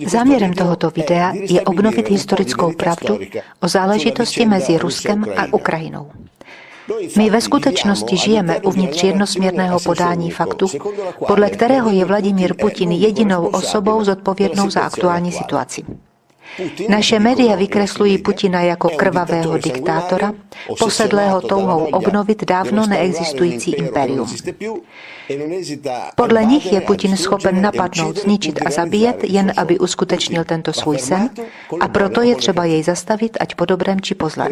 Záměrem tohoto videa je obnovit historickou pravdu o záležitosti mezi Ruskem a Ukrajinou. My ve skutečnosti žijeme uvnitř jednosměrného podání faktu, podle kterého je Vladimír Putin jedinou osobou zodpovědnou za aktuální situaci. Naše média vykreslují Putina jako krvavého diktátora, posedlého touhou obnovit dávno neexistující impérium. Podle nich je Putin schopen napadnout, zničit a zabíjet, jen aby uskutečnil tento svůj sen, a proto je třeba jej zastavit, ať po dobrém či po zlém.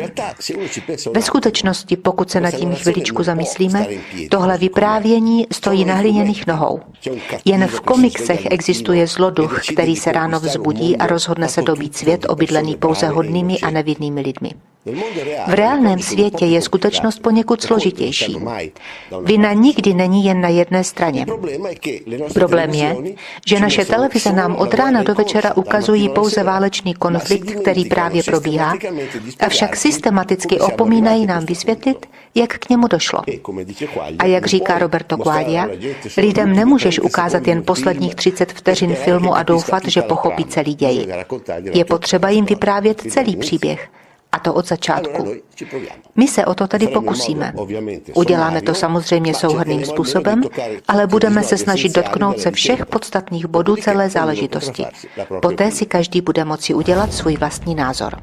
Ve skutečnosti, pokud se nad tím chviličku zamyslíme, tohle vyprávění stojí na hliněných nohou. Jen v komiksech existuje zloduch, který se ráno vzbudí a rozhodne se dobít svět obydlený pouze hodnými a nevinnými lidmi. V reálném světě je skutečnost poněkud složitější. Vina nikdy není jen na jedné straně. Problém je, že naše televize nám od rána do večera ukazují pouze válečný konflikt, který právě probíhá, avšak systematicky opomínají nám vysvětlit, jak k němu došlo. A jak říká Roberto Quaglia, lidem nemůžeš ukázat jen posledních 30 vteřin filmu a doufat, že pochopí celý děj. Je potřeba jim vyprávět celý příběh. A to od začátku. My se o to tedy pokusíme. Uděláme to samozřejmě souhrnným způsobem, ale budeme se snažit dotknout se všech podstatných bodů celé záležitosti. Poté si každý bude moci udělat svůj vlastní názor.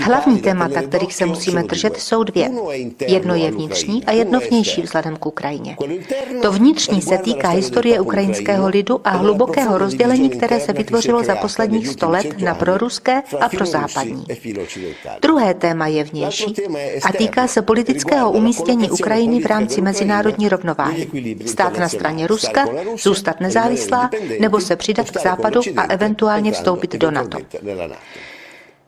Hlavní témata, kterých se musíme držet, jsou dvě. Jedno je vnitřní a jedno vnější vzhledem k Ukrajině. To vnitřní se týká historie ukrajinského lidu a hlubokého rozdělení, které se vytvořilo za posledních 100 let na proruské a prozápadní. Druhé téma je vnější a týká se politického umístění Ukrajiny v rámci mezinárodní rovnováhy. Stát na straně Ruska, zůstat nezávislá nebo se přidat k Západu a eventuálně vstoupit do NATO.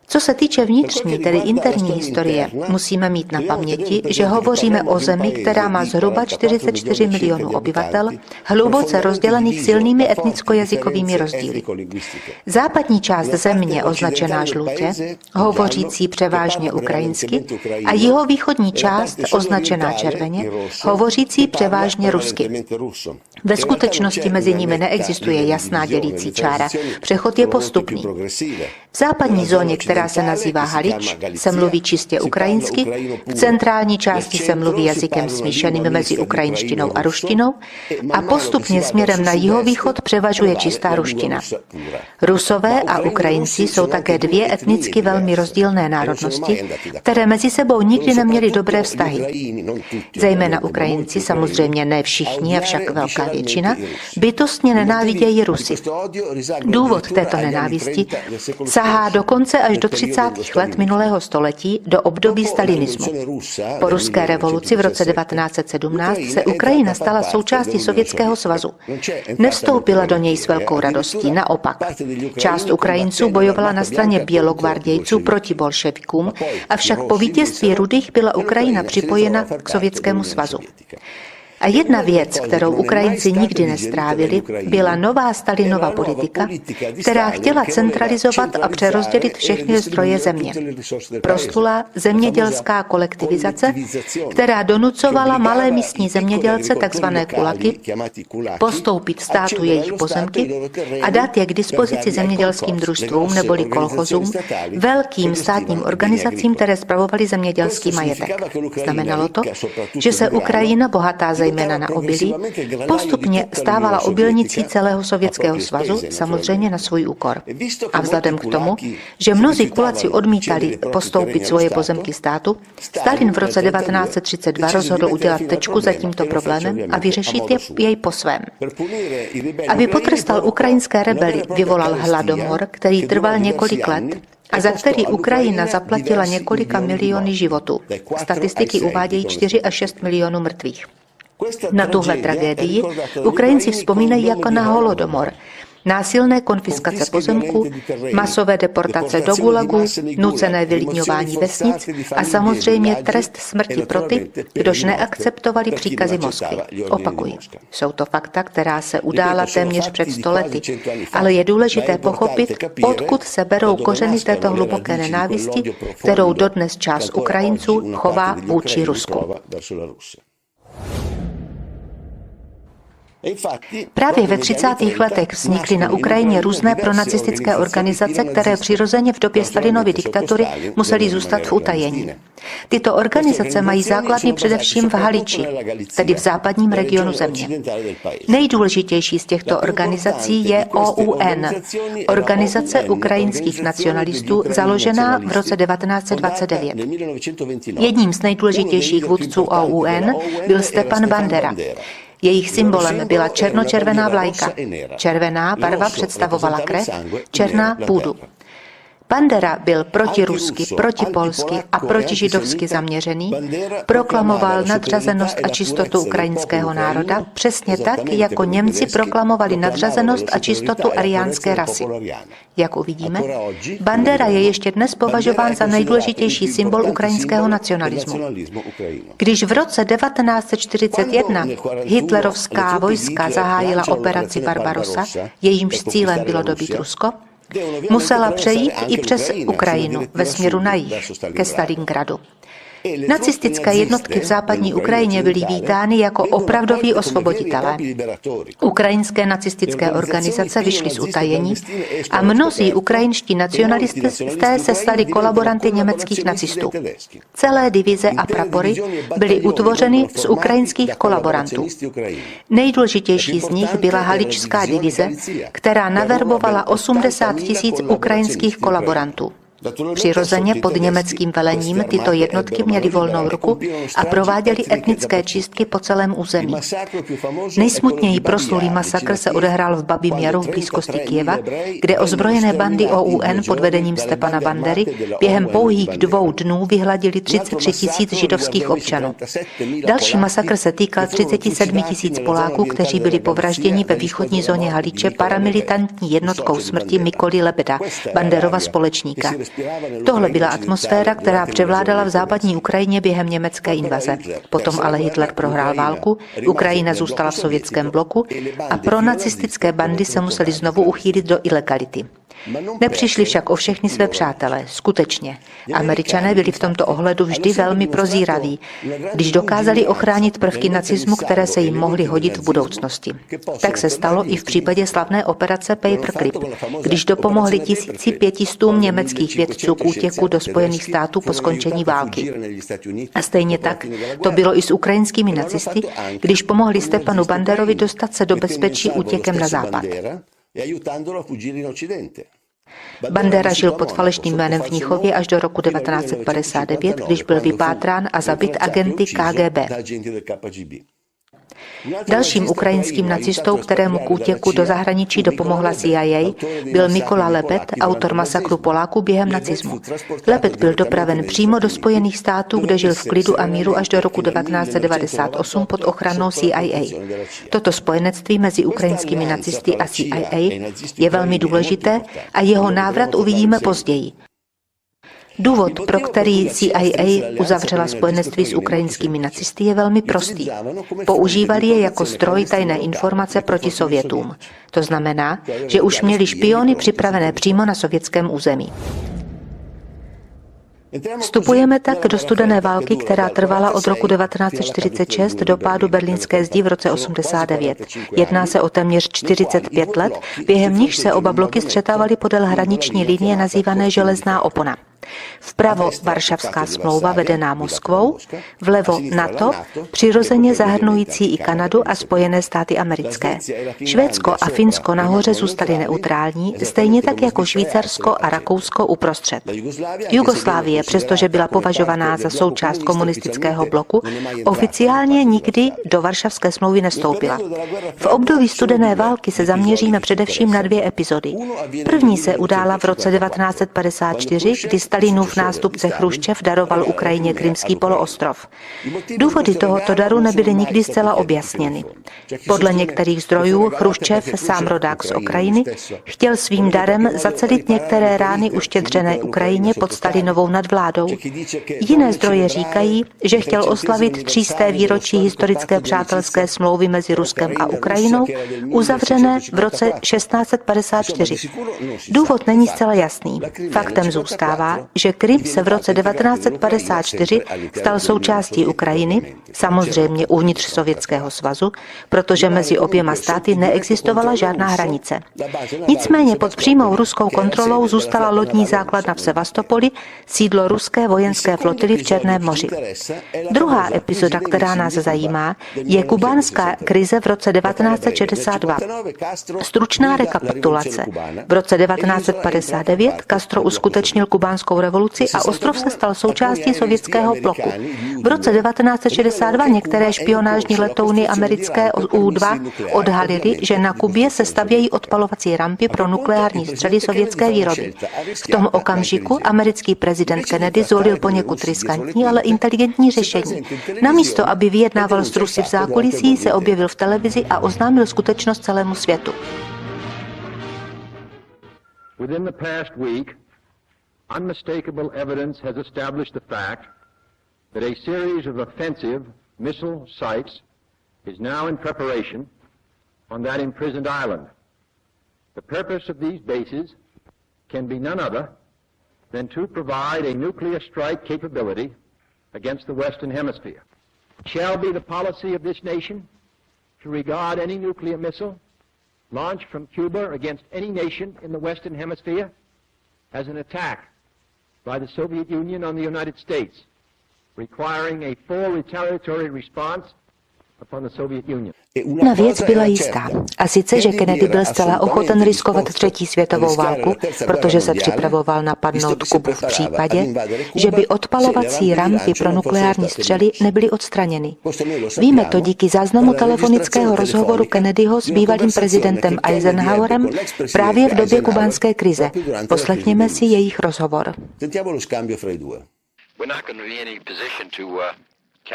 Co se týče vnitřní, tedy interní historie, musíme mít na paměti, že hovoříme o zemi, která má zhruba 44 milionů obyvatel, hluboce rozdělených silnými etnicko-jazykovými rozdíly. Západní část země, označená žlutě, hovořící převážně ukrajinsky, a jihovýchodní část, označená červeně, hovořící převážně rusky. Ve skutečnosti mezi nimi neexistuje jasná dělící čára, přechod je postupný. V západní zóně, která se nazývá Halič, se mluví čistě ukrajinsky, v centrální části se mluví jazykem smíšeným mezi ukrajinštinou a ruštinou a postupně směrem na jihovýchod převažuje čistá ruština. Rusové a Ukrajinci jsou také dvě etnicky velmi rozdílné národnosti, které mezi sebou nikdy neměly dobré vztahy. Zejména Ukrajinci, samozřejmě ne všichni, avšak velká většina, bytostně nenávidějí Rusy. Důvod této nenávisti sahá dokonce až do 30. let minulého století do období stalinismu. Po ruské revoluci v roce 1917 se Ukrajina stala součástí Sovětského svazu. Nevstoupila do něj s velkou radostí, naopak. Část Ukrajinců bojovala na straně bělogvardějců proti bolševikům, avšak po vítězství Rudých byla Ukrajina připojena k Sovětskému svazu. A jedna věc, kterou Ukrajinci nikdy nestrávili, byla nová Stalinova politika, která chtěla centralizovat a přerozdělit všechny zdroje země. Proslulá zemědělská kolektivizace, která donucovala malé místní zemědělce, takzvané kulaky, postoupit státu jejich pozemky a dát je k dispozici zemědělským družstvům neboli kolchozům, velkým státním organizacím, které spravovaly zemědělský majetek. Znamenalo to, že se Ukrajina, bohatá zejména na obilí, postupně stávala obilnicí celého Sovětského svazu, samozřejmě na svůj úkor. A vzhledem k tomu, že mnozí kulaci odmítali postoupit svoje pozemky státu, Stalin v roce 1932 rozhodl udělat tečku za tímto problémem a vyřešit jej po svém. Aby potrestal ukrajinské rebely, vyvolal hladomor, který trval několik let, a za který Ukrajina zaplatila několika miliony životů. Statistiky uvádějí 4 až 6 milionů mrtvých. Na tuhle tragédii Ukrajinci vzpomínají jako na holodomor, násilné konfiskace pozemků, masové deportace do gulagů, nucené vylidňování vesnic a samozřejmě trest smrti pro ty, kdož neakceptovali příkazy Moskvy. Opakuji, jsou to fakta, která se udála téměř před 100 lety, ale je důležité pochopit, odkud se berou kořeny této hluboké nenávisti, kterou dodnes část Ukrajinců chová vůči Rusku. Právě ve 30. letech vznikly na Ukrajině různé pronacistické organizace, které přirozeně v době Stalinovy diktatury musely zůstat v utajení. Tyto organizace mají základny především v Haliči, tedy v západním regionu země. Nejdůležitější z těchto organizací je OUN, Organizace ukrajinských nacionalistů, založená v roce 1929. Jedním z nejdůležitějších vůdců OUN byl Stepan Bandera. Jejich symbolem byla černočervená vlajka. Červená barva představovala krev, černá půdu. Bandera byl protirusky, protipolsky a protižidovsky zaměřený, proklamoval nadřazenost a čistotu ukrajinského národa, přesně tak, jako Němci proklamovali nadřazenost a čistotu ariánské rasy. Jak uvidíme, Bandera je ještě dnes považován za nejdůležitější symbol ukrajinského nacionalismu. Když v roce 1941 hitlerovská vojska zahájila operaci Barbarossa, jejímž cílem bylo dobít Rusko, musela přejít i přes Ukrajinu ve směru na jih, ke Stalingradu. Nacistické jednotky v západní Ukrajině byly vítány jako opravdoví osvoboditelé. Ukrajinské nacistické organizace vyšly z utajení a mnozí ukrajinští nacionalisté se stali kolaboranty německých nacistů. Celé divize a prapory byly utvořeny z ukrajinských kolaborantů. Nejdůležitější z nich byla Haličská divize, která naverbovala 80 000 ukrajinských kolaborantů. Přirozeně pod německým velením tyto jednotky měly volnou ruku a prováděly etnické čistky po celém území. Nejsmutněji proslulý masakr se odehrál v Babím Jaru v blízkosti Kyjeva, kde ozbrojené bandy OUN pod vedením Stepana Bandery během pouhých 2 dnů vyhladili 33 000 židovských občanů. Další masakr se týkal 37 000 Poláků, kteří byli povražděni ve východní zóně Haliče paramilitantní jednotkou smrti Mikoly Lebeda, Banderova společníka. Tohle byla atmosféra, která převládala v západní Ukrajině během německé invaze. Potom ale Hitler prohrál válku, Ukrajina zůstala v sovětském bloku a pronacistické bandy se musely znovu uchýlit do ilegality. Nepřišli však o všechny své přátele, skutečně. Američané byli v tomto ohledu vždy velmi prozíraví, když dokázali ochránit prvky nacismu, které se jim mohly hodit v budoucnosti. Tak se stalo i v případě slavné operace Paperclip, když dopomohli 1500 německých vědců k útěku do Spojených států po skončení války. A stejně tak to bylo i s ukrajinskými nacisty, když pomohli Stepanu Banderovi dostat se do bezpečí útěkem na západ. Bandera žil pod falešným jménem v Mnichově až do roku 1959, když byl vypátrán a zabit agenty KGB. Dalším ukrajinským nacistou, kterému k útěku do zahraničí dopomohla CIA, byl Mikola Lebed, autor masakru Poláků během nacismu. Lebed byl dopraven přímo do Spojených států, kde žil v klidu a míru až do roku 1998 pod ochranou CIA. Toto spojenectví mezi ukrajinskými nacisty a CIA je velmi důležité a jeho návrat uvidíme později. Důvod, pro který CIA uzavřela spojenectví s ukrajinskými nacisty, je velmi prostý. Používali je jako stroj tajné informace proti Sovětům. To znamená, že už měli špiony připravené přímo na sovětském území. Vstupujeme tak do studené války, která trvala od roku 1946 do pádu berlínské zdi v roce 1989. Jedná se o téměř 45 let, během nichž se oba bloky střetávaly podél hraniční linie nazývané Železná opona. Vpravo Varšavská smlouva vedená Moskvou, vlevo NATO, přirozeně zahrnující i Kanadu a Spojené státy americké. Švédsko a Finsko nahoře zůstaly neutrální, stejně tak jako Švýcarsko a Rakousko uprostřed. Jugoslávie, přestože byla považovaná za součást komunistického bloku, oficiálně nikdy do Varšavské smlouvy nevstoupila. V období studené války se zaměříme především na 2 epizody. První se udála v roce 1954, kdy Stalinův nástupce Chruščev daroval Ukrajině Krymský poloostrov. Důvody tohoto daru nebyly nikdy zcela objasněny. Podle některých zdrojů Chruščev, sám rodák z Ukrajiny, chtěl svým darem zacelit některé rány uštědřené Ukrajině pod Stalinovou nadvládou. Jiné zdroje říkají, že chtěl oslavit 300. výročí historické přátelské smlouvy mezi Ruskem a Ukrajinou, uzavřené v roce 1654. Důvod není zcela jasný. Faktem zůstává, že Krym se v roce 1954 stal součástí Ukrajiny, samozřejmě uvnitř Sovětského svazu, protože mezi oběma státy neexistovala žádná hranice. Nicméně pod přímou ruskou kontrolou zůstala lodní základna v Sevastopoli, sídlo ruské vojenské flotily v Černém moři. Druhá epizoda, která nás zajímá, je kubánská krize v roce 1962. Stručná rekapitulace. V roce 1959 Castro uskutečnil kubánskou revoluci a ostrov se stal součástí sovětského bloku. V roce 1962 některé špionážní letouny americké U-2 odhalily, že na Kubě se stavějí odpalovací rampy pro nukleární střely sovětské výroby. V tom okamžiku americký prezident Kennedy zvolil poněkud riskantní, ale inteligentní řešení. Namísto, aby vyjednával s Rusy v zákulisí, se objevil v televizi a oznámil skutečnost celému světu. Within the past week, unmistakable evidence has established the fact that a series of offensive missile sites is now in preparation on that imprisoned island. The purpose of these bases can be none other than to provide a nuclear strike capability against the Western Hemisphere. It shall be the policy of this nation to regard any nuclear missile launched from Cuba against any nation in the Western Hemisphere as an attack by the Soviet Union on the United States, requiring a full retaliatory response upon the Soviet Union. Jedna věc byla jistá, a sice, že Kennedy byl zcela ochoten riskovat třetí světovou válku, protože se připravoval napadnout Kubu v případě, že by odpalovací rampy pro nukleární střely nebyly odstraněny. Víme to díky záznamu telefonického rozhovoru Kennedyho s bývalým prezidentem Eisenhowerem právě v době kubánské krize. Poslechněme si jejich rozhovor.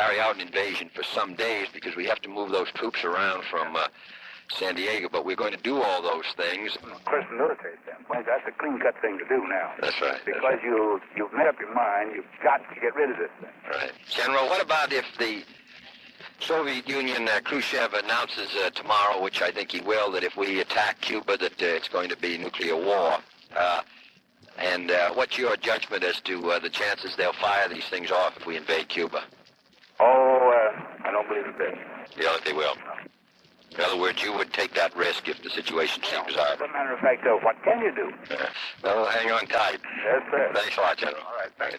Carry out an invasion for some days because we have to move those troops around from San Diego, but we're going to do all those things. Of course, the military standpoint, that's a clean-cut thing to do now. That's right. Because you've made up your mind, you've got to get rid of this thing. Right. General, what about if the Soviet Union, Khrushchev announces tomorrow, which I think he will, that if we attack Cuba, that it's going to be nuclear war? And what's your judgment as to the chances they'll fire these things off if we invade Cuba? I don't believe it will. You don't think they will? In other words, you would take that risk if the situation seems hard. As a matter of fact, what can you do? Well, hang on tight. Yes, sir. Thanks a lot, General. All right, thanks.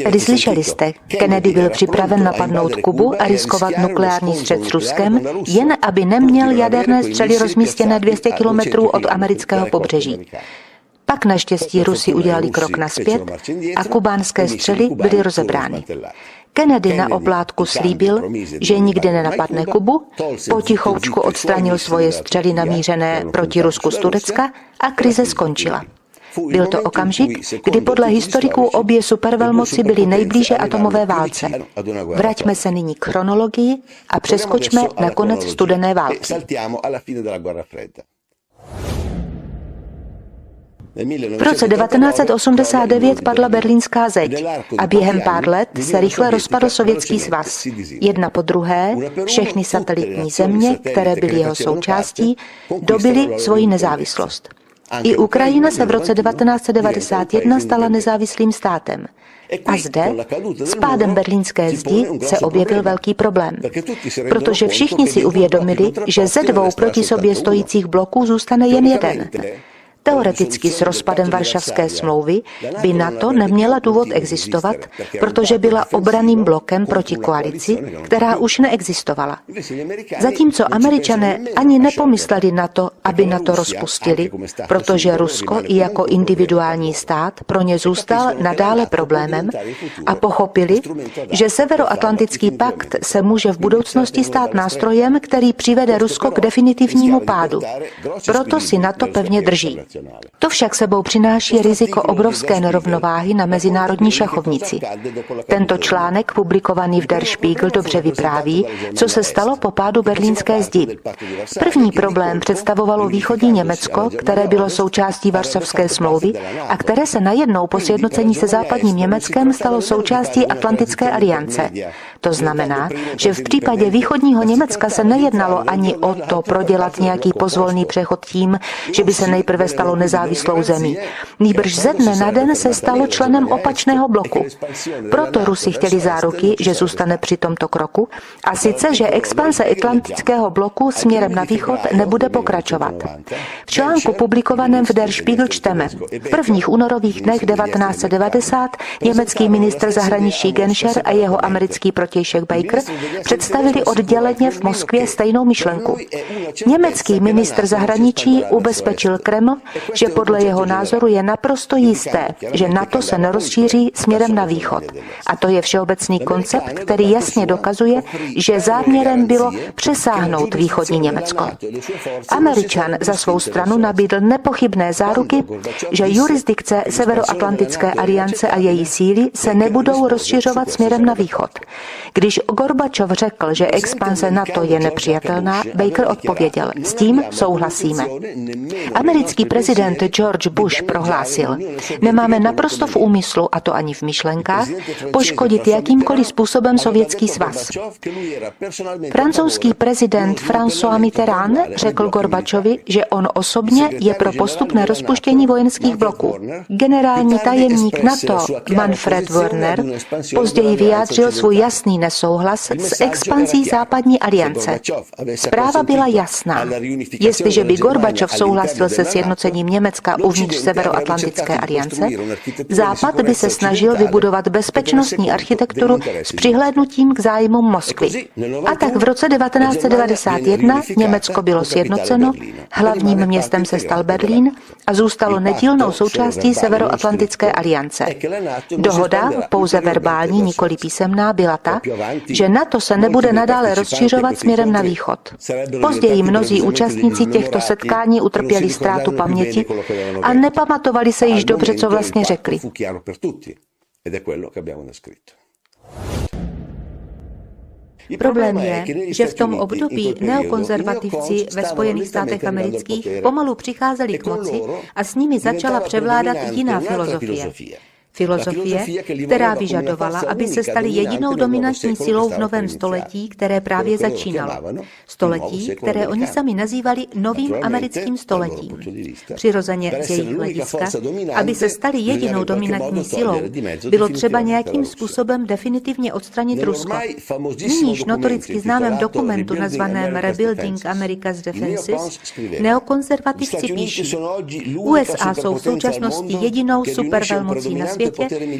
Tedy slyšeli jste, Kennedy byl připraven napadnout Kubu a riskovat nukleární střet s Ruskem, jen aby neměl jaderné střely rozmístěné 200 kilometrů od amerického pobřeží. Pak naštěstí Rusi udělali krok nazpět a kubánské střely byly rozebrány. Kennedy na oplátku slíbil, že nikdy nenapadne Kubu, potichoučku odstranil svoje střely namířené proti Rusku z Turecka a krize skončila. Byl to okamžik, kdy podle historiků obě supervelmoci byly nejblíže atomové válce. Vraťme se nyní k chronologii a přeskočme na konec studené války. V roce 1989 padla berlínská zeď a během pár let se rychle rozpadl Sovětský svaz. Jedna po druhé všechny satelitní země, které byly jeho součástí, dobyly svoji nezávislost. I Ukrajina se v roce 1991 stala nezávislým státem. A zde, s pádem berlínské zdi, se objevil velký problém. Protože všichni si uvědomili, že ze dvou proti sobě stojících bloků zůstane jen jeden. Teoreticky s rozpadem Varšavské smlouvy by NATO neměla důvod existovat, protože byla obranným blokem proti koalici, která už neexistovala. Zatímco Američané ani nepomysleli na to, aby NATO rozpustili, protože Rusko i jako individuální stát pro ně zůstal nadále problémem a pochopili, že Severoatlantický pakt se může v budoucnosti stát nástrojem, který přivede Rusko k definitivnímu pádu. Proto si NATO pevně drží. To však sebou přináší riziko obrovské nerovnováhy na mezinárodní šachovnici. Tento článek, publikovaný v Der Spiegel, dobře vypráví, co se stalo po pádu berlínské zdi. První problém představovalo východní Německo, které bylo součástí Varšavské smlouvy a které se najednou po sjednocení se západním Německem stalo součástí Atlantické aliance. To znamená, že v případě východního Německa se nejednalo ani o to prodělat nějaký pozvolný přechod tím, že by se nejprve stalo nezávislou zemí. Nýbrž ze dne na den se stalo členem opačného bloku. Proto Rusi chtěli záruky, že zůstane při tomto kroku, a sice, že expanze atlantického bloku směrem na východ nebude pokračovat. V článku publikovaném v Der Spiegel čteme: v prvních únorových dnech 1990 německý ministr zahraničí Genscher a jeho americký protějšek Baker představili odděleně v Moskvě stejnou myšlenku. Německý ministr zahraničí ubezpečil Kreml, že podle jeho názoru je naprosto jisté, že NATO se nerozšíří směrem na východ. A to je všeobecný koncept, který jasně dokazuje, že záměrem bylo přesáhnout východní Německo. Američan za svou stranu nabídl nepochybné záruky, že jurisdikce Severoatlantické aliance a její síly se nebudou rozšiřovat směrem na východ. Když Gorbačov řekl, že expanze NATO je nepřijatelná, Baker odpověděl: s tím souhlasíme. Americký prezident George Bush prohlásil: nemáme naprosto v úmyslu, a to ani v myšlenkách, poškodit jakýmkoliv způsobem Sovětský svaz. Francouzský prezident François Mitterrand řekl Gorbačovi, že on osobně je pro postupné rozpuštění vojenských bloků. Generální tajemník NATO Manfred Wörner později vyjádřil svůj jasný nesouhlas s expanzí západní aliance. Zpráva byla jasná. Jestliže by Gorbačov souhlasil se sjednocením Německa uvnitř Severoatlantické aliance, Západ by se snažil vybudovat bezpečnostní architekturu s přihlédnutím k zájmům Moskvy. A tak v roce 1991 Německo bylo sjednoceno, hlavním městem se stal Berlín a zůstalo nedílnou součástí Severoatlantické aliance. Dohoda, pouze verbální, nikoli písemná, byla ta, že NATO se nebude nadále rozšiřovat směrem na východ. Později mnozí účastníci těchto setkání utrpěli ztrátu paměti a nepamatovali se již dobře, co vlastně řekli. Problém je, že v tom období neokonzervativci ve Spojených státech amerických pomalu přicházeli k moci a s nimi začala převládat jiná filozofie. Filozofie, která vyžadovala, aby se stali jedinou dominantní silou v novém století, které právě začínalo. Století, které oni sami nazývali novým americkým stoletím. Přirozeně z jejich hlediska, aby se stali jedinou dominantní silou, bylo třeba nějakým způsobem definitivně odstranit Rusko. Nyní již notoricky známém dokumentu nazvaném Rebuilding America's Defenses neokonzervativci píší: USA jsou v současnosti jedinou supervelmocí na světě,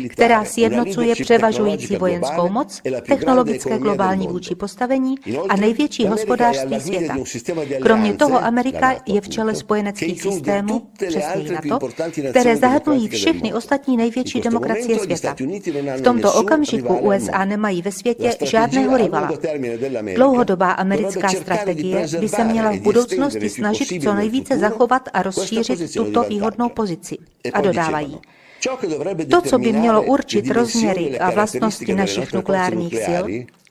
která sjednocuje převažující vojenskou moc, technologické globální vůči postavení a největší hospodářství světa. Kromě toho Amerika je v čele spojeneckých systémů, přesněji NATO, které zahrnují všechny ostatní největší demokracie světa. V tomto okamžiku USA nemají ve světě žádného rivala. Dlouhodobá americká strategie by se měla v budoucnosti snažit co nejvíce zachovat a rozšířit tuto výhodnou pozici. A dodávají: to, co by mělo určit rozměry a vlastnosti našich nukleárních sil,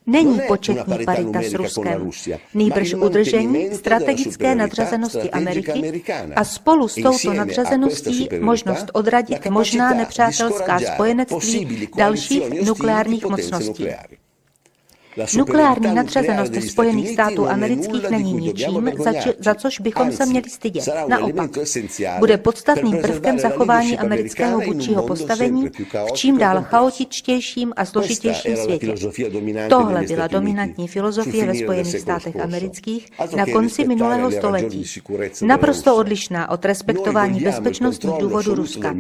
není početní parita s Ruskem, nýbrž udržení strategické nadřazenosti Ameriky a spolu s touto nadřazeností možnost odradit možná nepřátelská spojenectví dalších nukleárních mocností. Nukleární nadřazenost Spojených států amerických není ničím, za což bychom se měli stydět. Naopak, bude podstatným prvkem zachování amerického vůdčího postavení v čím dál chaotičtějším a složitějším světě. Tohle byla dominantní filozofie ve Spojených státech amerických na konci minulého století. Naprosto odlišná od respektování bezpečnostních důvodů Ruska.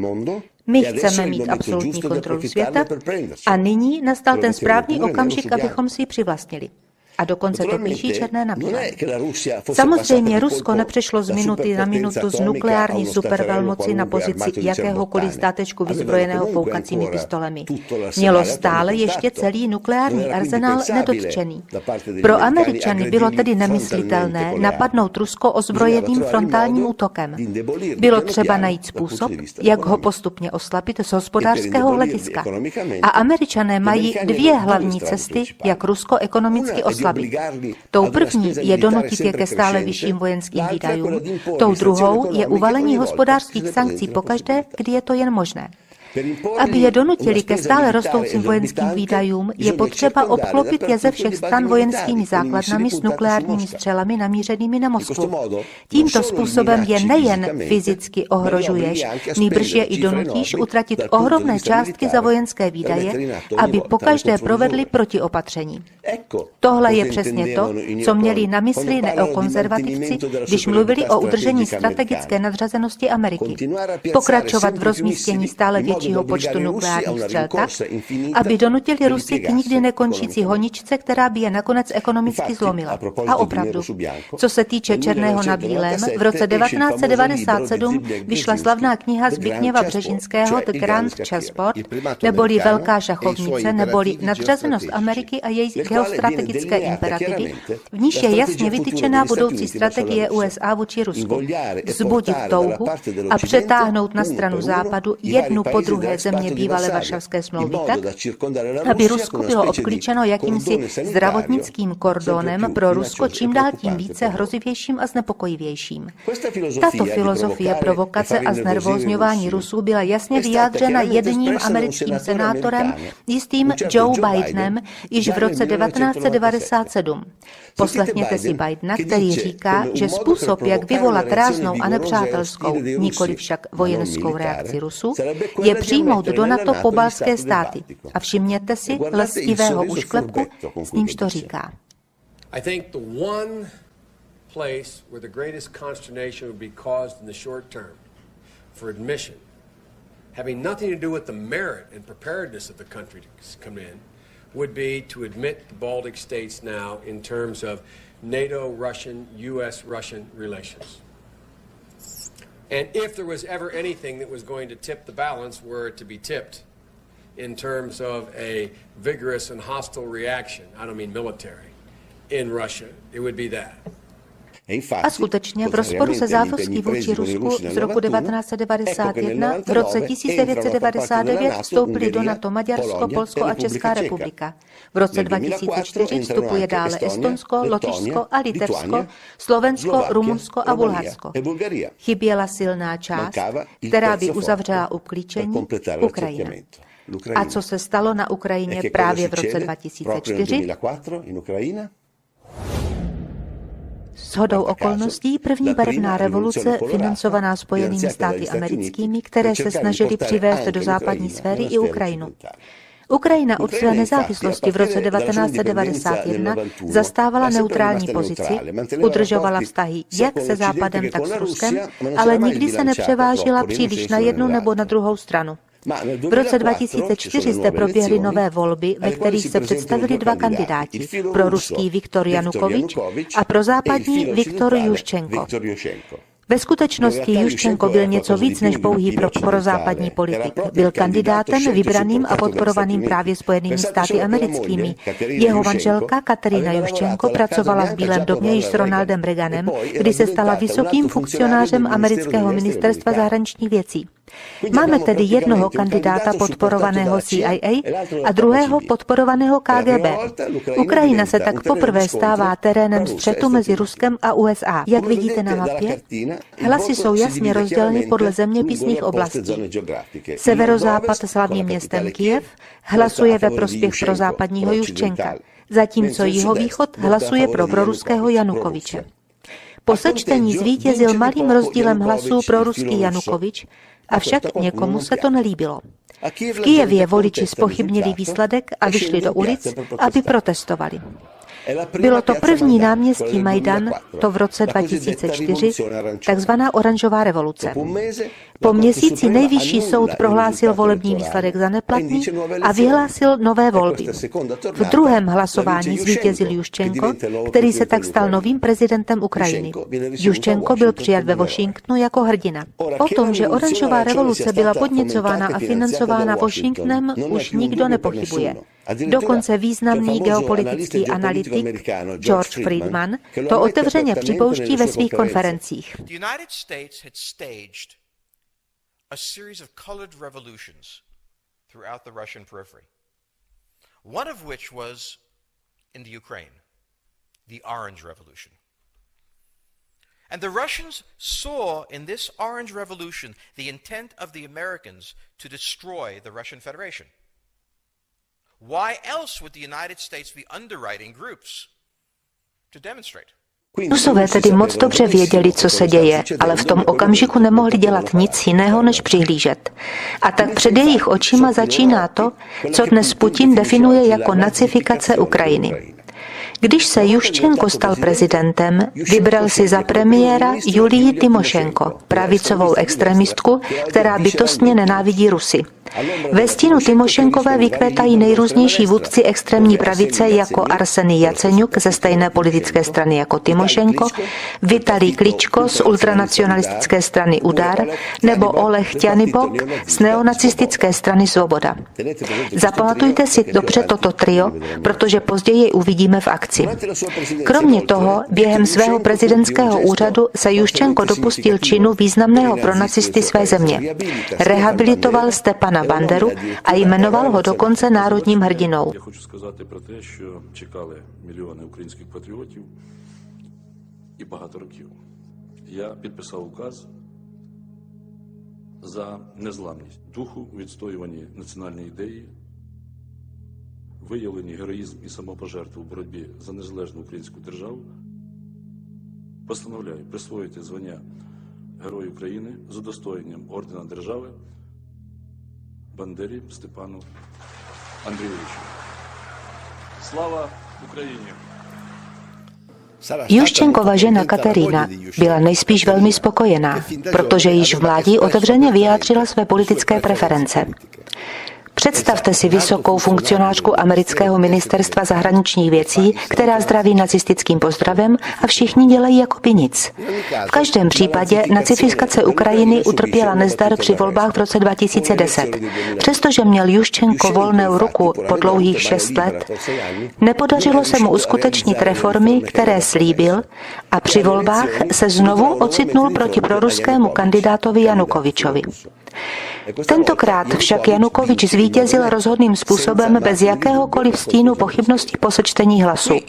My chceme mít absolutní kontrolu světa a nyní nastal ten správný okamžik, abychom si ji přivlastnili. A dokonce to píší černé na bílém. Samozřejmě Rusko nepřešlo z minuty na minutu z nukleární supervelmoci na pozici jakéhokoliv státečku vyzbrojeného foukacími pistolemi. Mělo stále ještě celý nukleární arzenál nedotčený. Pro Američany bylo tedy nemyslitelné napadnout Rusko ozbrojeným frontálním útokem. Bylo třeba najít způsob, jak ho postupně oslabit z hospodářského hlediska. A Američané mají dvě hlavní cesty, jak Rusko ekonomicky oslabit. Tou první je donutit je ke stále vyšším vojenským výdajům, tou druhou je uvalení hospodářských sankcí pokaždé, kdy je to jen možné. Aby je donutili ke stále rostoucím vojenským výdajům, je potřeba obklopit je ze všech stran vojenskými základnami s nukleárními střelami namířenými na Moskvu. Tímto způsobem je nejen fyzicky ohrožuješ, nýbrž je i donutíš utratit ohromné částky za vojenské výdaje, aby pokaždé provedli protiopatření. Tohle je přesně to, co měli na mysli neokonzervativci, když mluvili o udržení strategické nadřazenosti Ameriky. Pokračovat v rozmístění stále většího počtu nukleárních střel tak, aby donutili Rusy k nikdy nekončící honičce, která by je nakonec ekonomicky zlomila. A opravdu, co se týče černého na bílém, v roce 1997 vyšla slavná kniha Zbigněva Břežinského The Grand Chessboard, neboli Velká šachovnice, neboli nadřazenost Ameriky a její geostrategické imperativy, v níž je jasně vytyčená budoucí strategie USA vůči Rusku. Vzbudit touhu a přetáhnout na stranu západu jednu po druhé země bývalé Varšavské smlouvy tak, aby Rusko bylo obklíčeno jakýmsi zdravotnickým kordonem pro Rusko čím dál tím více hrozivějším a znepokojivějším. Tato filozofie provokace a znervózňování Rusů byla jasně vyjádřena jedním americkým senátorem, jistým Joe Bidenem, již v roce 1997. Poslechněte si Bidena, který říká, že způsob, jak vyvolat ráznou a nepřátelskou, nikoli však vojenskou reakci Rusů, je přijmout do NATO pobaltské státy. A všimněte si lestivého ušklepku, s nímž to říká. I think the one place where the greatest consternation would be caused in the short term for admission, having nothing to do with the merit and preparedness of the country to come in, would be to admit the Baltic states now in terms of NATO-Russian, US-Russian relations. And if there was ever anything that was going to tip the balance, were it to be tipped in terms of a vigorous and hostile reaction, I don't mean military, in Russia, it would be that. A skutečně v rozporu se závazky vůči Rusku z roku 1991 v roce 1999 vstoupili do NATO Maďarsko, Polsko a Česká republika. V roce 2004 vstupuje dále Estonsko, Lotyšsko a Litevsko, Slovensko, Rumunsko a Bulharsko. Chyběla silná část, která by uzavřela uklíčení Ukrajina. A co se stalo na Ukrajině právě v roce 2004? Shodou okolností první barevná revoluce, financovaná Spojenými státy americkými, které se snažily přivést do západní sféry i Ukrajinu. Ukrajina od své nezávislosti v roce 1991 zastávala neutrální pozici, udržovala vztahy jak se Západem, tak s Ruskem, ale nikdy se nepřevážila příliš na jednu nebo na druhou stranu. V roce 2004 zde proběhly nové volby, ve kterých se představili dva kandidáti, pro ruský Viktor Janukovič a pro západní Viktor Juščenko. Ve skutečnosti Juščenko byl něco víc než pouhý prozápadní politik. Byl kandidátem vybraným a podporovaným právě Spojenými státy americkými. Jeho manželka Kateřina Juščenko pracovala v Bílém domě již s Ronaldem Reaganem, kdy se stala vysokým funkcionářem amerického ministerstva zahraničních věcí. Máme tedy jednoho kandidáta podporovaného CIA a druhého podporovaného KGB. Ukrajina se tak poprvé stává terénem střetu mezi Ruskem a USA. Jak vidíte na mapě, hlasy jsou jasně rozděleny podle zeměpisných oblastí. Severozápad s hlavním městem Kyjev hlasuje ve prospěch prozápadního Juščenka, zatímco jihovýchod hlasuje pro proruského Janukoviče. Po sečtení zvítězil malým rozdílem hlasů pro ruský Janukovič, avšak někomu se to nelíbilo. V Kyjevě voliči zpochybnili výsledek a vyšli do ulic, aby protestovali. Bylo to první náměstí Majdan, to v roce 2004, takzvaná oranžová revoluce. Po měsíci nejvyšší soud prohlásil volební výsledek za neplatný a vyhlásil nové volby. V druhém hlasování zvítězil Juščenko, který se tak stal novým prezidentem Ukrajiny. Juščenko byl přijat ve Washingtonu jako hrdina. O tom, že oranžová revoluce byla podněcována a financována Washingtonem, už nikdo nepochybuje. Dokonce významný geopolitický analytik George Friedman to otevřeně připouští ve svých konferencích. A series of colored revolutions throughout the Russian periphery. One of which was in the Ukraine, the Orange Revolution. And the Russians saw in this Orange Revolution the intent of the Americans to destroy the Russian Federation. Why else would the United States be underwriting groups to demonstrate? Rusové tedy moc dobře věděli, co se děje, ale v tom okamžiku nemohli dělat nic jiného, než přihlížet. A tak před jejich očima začíná to, co dnes Putin definuje jako nacifikace Ukrajiny. Když se Juščenko stal prezidentem, vybral si za premiéra Julii Tymošenko, pravicovou extremistku, která bytostně nenávidí Rusy. Ve stínu Tymošenkové vykvétají nejrůznější vůdci extrémní pravice jako Arsenij Jaceňuk ze stejné politické strany jako Tymošenko, Vitalij Kličko z ultranacionalistické strany Udar nebo Oleh Tjanibok z neonacistické strany Svoboda. Zapamatujte si dobře toto trio, protože později uvidíme v akci. Kromě toho, během svého prezidentského úřadu se Juščenko dopustil činu významného pro nacisty své země. Rehabilitoval Stepana Banderu a jmenoval ho dokonce národním hrdinou. Я хочу сказати про те, що чекали мільйони українських патріотів і багато років. Я підписав указ за незламність духу, відстоюванні національної ідеї, виявлені героїзм і самопожертву в боротьбі за незалежну українську державу. Постановляю присвоїти звання Герой України з удостоєнням ордена держави Бандері Степану Андрійовичу. Slava Ukrajině. Juščenkova žena Katerína byla nejspíš velmi spokojená, protože již v mládí otevřeně vyjádřila své politické preference. Představte si vysokou funkcionářku amerického ministerstva zahraničních věcí, která zdraví nacistickým pozdravem a všichni dělají jakoby nic. V každém případě nacifikace Ukrajiny utrpěla nezdar při volbách v roce 2010. Přestože měl Juščenko volnou ruku po dlouhých 6 let, nepodařilo se mu uskutečnit reformy, které slíbil, a při volbách se znovu ocitnul proti proruskému kandidátovi Janukovičovi. Tentokrát však Janukovič zvítězil rozhodným způsobem bez jakéhokoliv stínu pochybností po sečtení hlasů.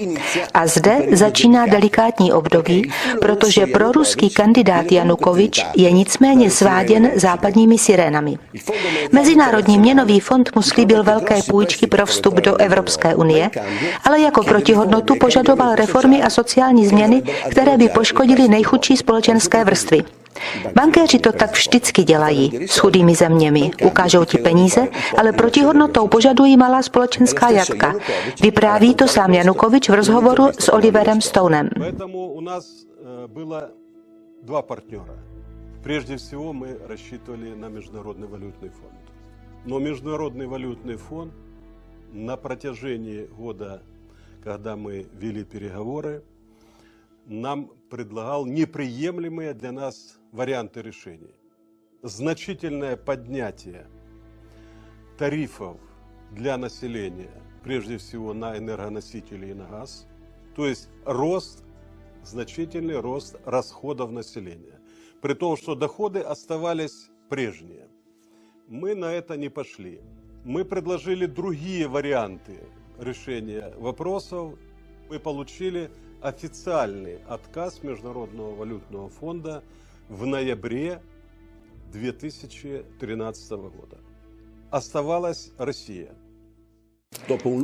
A zde začíná delikátní období, protože proruský kandidát Janukovič je nicméně sváděn západními sirénami. Mezinárodní měnový fond mu slíbil velké půjčky pro vstup do Evropské unie, ale jako protihodnotu požadoval reformy a sociální změny, které by poškodily nejchudší společenské vrstvy. Bankéři to tak vždycky dělají s chudými zeměmi. Ukážou ti peníze, ale protihodnotou požadují malá společenská jatka. Vypráví to sám Janukovič v rozhovoru s Oliverem Stonem. Поэтому у нас было два партнера. Прежде всего мы рассчитывали на Международный валютный фонд. Но Международный валютный фонд на протяжении года, когда мы вели переговоры, нам предлагал неприемлемые для нас варианты решений. Значительное поднятие тарифов для населения, прежде всего на энергоносители и на газ, то есть значительный рост расходов населения, при том, что доходы оставались прежние. Мы на это не пошли. Мы предложили другие варианты решения вопросов. Мы получили официальный отказ Международного валютного фонда в ноябре 2013 года. Оставалась Россия.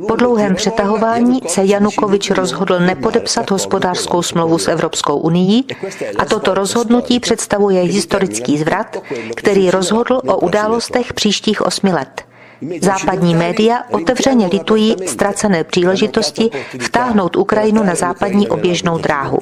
Po dlouhém přetahování se Janukovič rozhodl nepodepsat hospodářskou smlouvu s Evropskou unií a toto rozhodnutí představuje historický zvrat, který rozhodl o událostech příštích 8 let. Západní média otevřeně litují ztracené příležitosti vtáhnout Ukrajinu na západní oběžnou dráhu.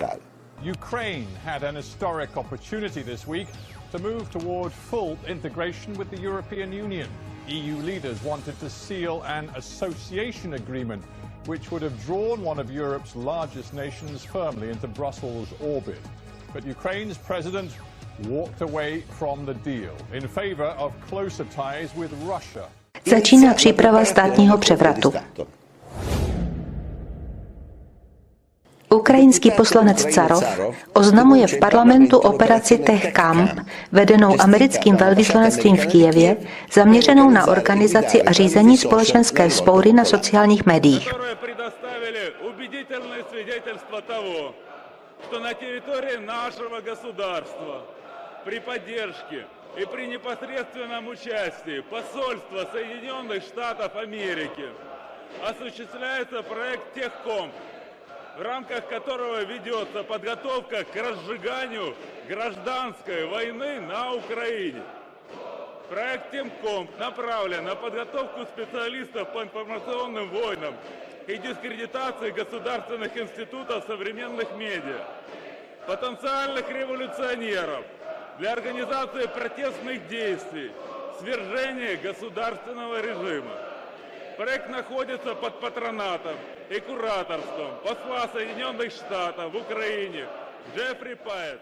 Ukraine had an historic opportunity this week to move toward full integration with the European Union. EU leaders wanted to seal an association agreement which would have drawn one of Europe's largest nations firmly into Brussels' orbit. But Ukraine's president walked away from the deal in favor of closer ties with Russia. Začíná příprava státního převratu. Ukrajinský poslanec Carov oznamuje v parlamentu operaci Techcamp, vedenou americkým velvyslanectvím v Kyjevě, zaměřenou na organizaci a řízení společenské vzpoury na sociálních médiích. что на территории нашего государства при поддержке и при непосредственном участии посольства Соединенных Штатов Америки осуществляется проект Техкомп, в рамках которого ведется подготовка к разжиганию гражданской войны на Украине. Проект Техкомп направлен на подготовку специалистов по информационным войнам и дискредитации государственных институтов современных медиа, потенциальных революционеров для организации протестных действий, свержения государственного режима. Проект находится под патронатом и кураторством посла Соединенных Штатов v Ukrajině Jeffrey Paeta.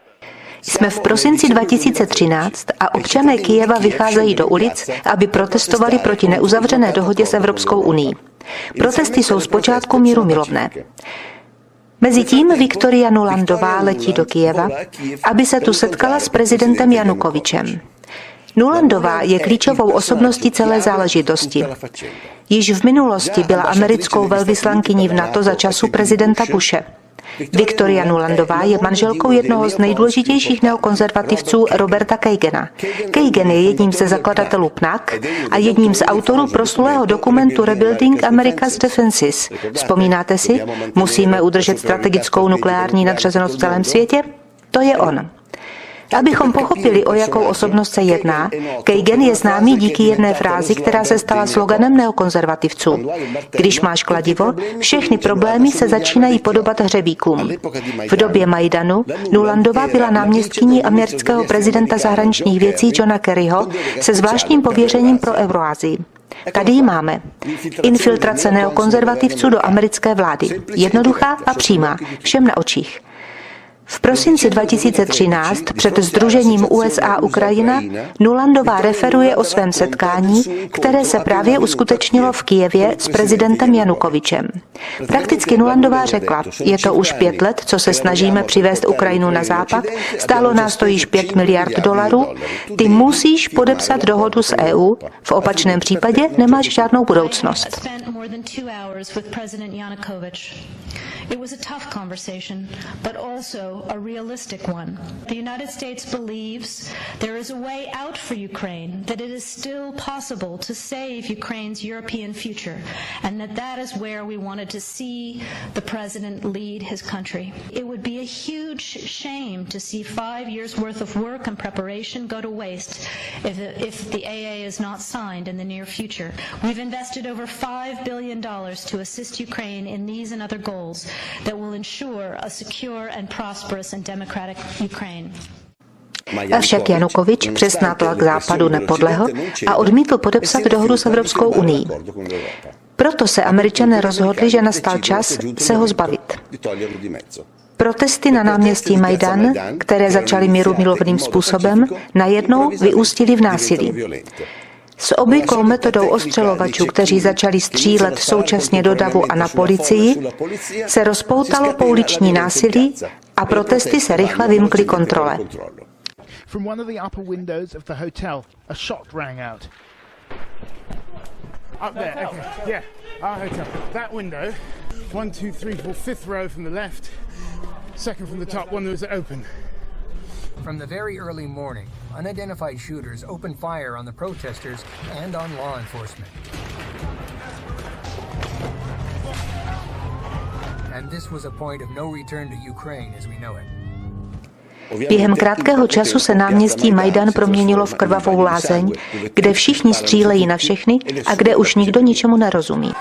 Jsme v prosinci 2013 a občané Kyjeva vycházejí do ulic, aby protestovali proti neuzavřené dohodě s Evropskou unií. Protesty jsou zpočátku mírumilovné. Mezitím Viktoria Nulandová letí do Kyjeva, aby se tu setkala s prezidentem Janukovyčem. Nulandová je klíčovou osobností celé záležitosti. Již v minulosti byla americkou velvyslankyní v NATO za času prezidenta Bushe. Viktoria Nulandová je manželkou jednoho z nejdůležitějších neokonzervativců Roberta Kagana. Kagan je jedním ze zakladatelů PNAC a jedním z autorů proslulého dokumentu Rebuilding America's Defenses. Vzpomínáte si? Musíme udržet strategickou nukleární nadřazenost v celém světě? To je on. Abychom pochopili, o jakou osobnost se jedná, Kagan je známý díky jedné frázi, která se stala sloganem neokonzervativců. Když máš kladivo, všechny problémy se začínají podobat hřebíkům. V době Majdanu Nulandová byla náměstkyní amerického prezidenta zahraničních věcí Johna Kerryho se zvláštním pověřením pro Euroázii. Tady ji máme. Infiltrace neokonzervativců do americké vlády. Jednoduchá a přímá, všem na očích. V prosinci 2013 před Sdružením USA-Ukrajina Nulandová referuje o svém setkání, které se právě uskutečnilo v Kyjevě s prezidentem Janukovyčem. Prakticky Nulandová řekla, je to už 5 let, co se snažíme přivést Ukrajinu na západ, stálo nás to již $5 miliard, ty musíš podepsat dohodu s EU, v opačném případě nemáš žádnou budoucnost. It was a tough conversation, but also a realistic one. The United States believes there is a way out for Ukraine, that it is still possible to save Ukraine's European future, and that is where we wanted to see the president lead his country. It would be a huge shame to see 5 years' worth of work and preparation go to waste if the AA is not signed in the near future. We've invested over $5 billion to assist Ukraine in these and other goals that will ensure a secure and prosperous and democratic Ukraine. Avšak Janukovyč přes nátlak západu nepodlehl a odmítl podepsat dohodu s Evropskou unií. Proto se Američané rozhodli, že nastal čas se ho zbavit. Protesty na náměstí Majdan, které začaly mírumilovným způsobem, najednou vyústily v násilí. S obvyklou metodou ostřelovačů, kteří začali střílet současně do davu a na policii, se rozpoutalo pouliční násilí a protesty se rychle vymkly kontrole. From one of the upper windows of the hotel, a shot rang out. Up there, okay, yeah, our hotel. That window, 1, 2, 3, 4, fifth row from the left, second from the top, one that was open. From the very early morning, unidentified shooters opened fire on the protesters and on law enforcement. And this was a point of no return to Ukraine as we know it. Během krátkého času se náměstí Majdan proměnilo v krvavou lázeň, kde všichni střílejí na všechny a kde už nikdo ničemu nerozumí.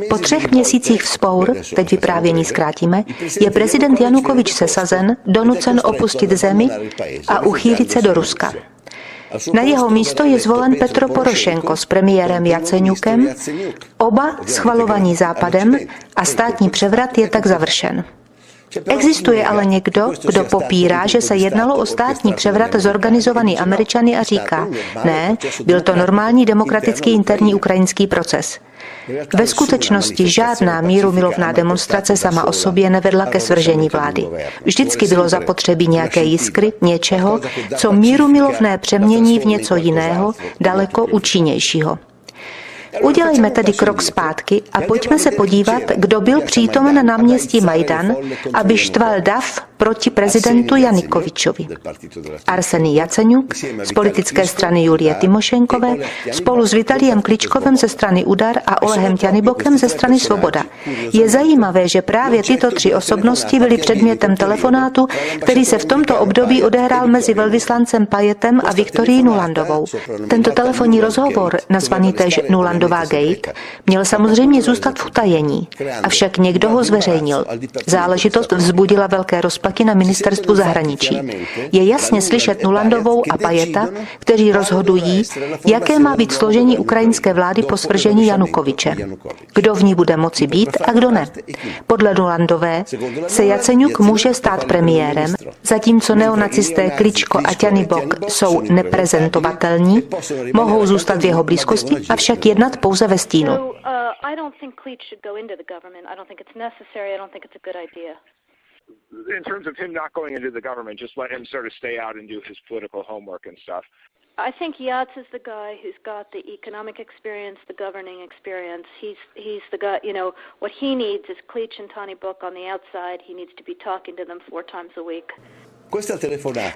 Po 3 měsících vzpour, teď vyprávění zkrátíme, je prezident Janukovyč sesazen, donucen opustit zemi a uchýlit se do Ruska. Na jeho místo je zvolen Petro Porošenko s premiérem Jaceňukem, oba schvalovaní Západem a státní převrat je tak završen. Existuje ale někdo, kdo popírá, že se jednalo o státní převrat zorganizovaný Američany a říká, ne, byl to normální demokratický interní ukrajinský proces. Ve skutečnosti žádná mírumilovná demonstrace sama o sobě nevedla ke svržení vlády. Vždycky bylo zapotřebí nějaké jiskry, něčeho, co mírumilovné přemění v něco jiného, daleko účinnějšího. Udělejme tedy krok zpátky a pojďme se podívat, kdo byl přítomen na náměstí Majdan, aby štval dav proti prezidentu Janukovyčovi. Arsenij Jaceňuk z politické strany Julie Tymošenkové spolu s Vitaliem Kličkovem ze strany Udar a Olehem Ťanibokem ze strany Svoboda. Je zajímavé, že právě tyto tři osobnosti byly předmětem telefonátu, který se v tomto období odehrál mezi velvyslancem Pajetem a Viktorií Nulandovou. Tento telefonní rozhovor, nazvaný též Nulandová Gate, měl samozřejmě zůstat v utajení, avšak někdo ho zveřejnil. Záležitost vzbudila velké rozpaky na ministerstvu zahraničí. Je jasně slyšet Nulandovou a Pajeta, kteří rozhodují, jaké má být složení ukrajinské vlády po svržení Janukovyče. Kdo v ní bude moci být a kdo ne. Podle Nulandové se Jaceňuk může stát premiérem, zatímco neonacisté Kličko a Ťanibok jsou neprezentovatelní, mohou zůstat v jeho blízkosti, avšak jednat pouze ve stínu. In terms of him not going into the government, just let him sort of stay out and do his political homework and stuff. I think Yats is the guy who's got the economic experience, the governing experience. He's the guy, you know, what he needs is Klitsch and Tyanybok on the outside. He needs to be talking to them 4 times a week.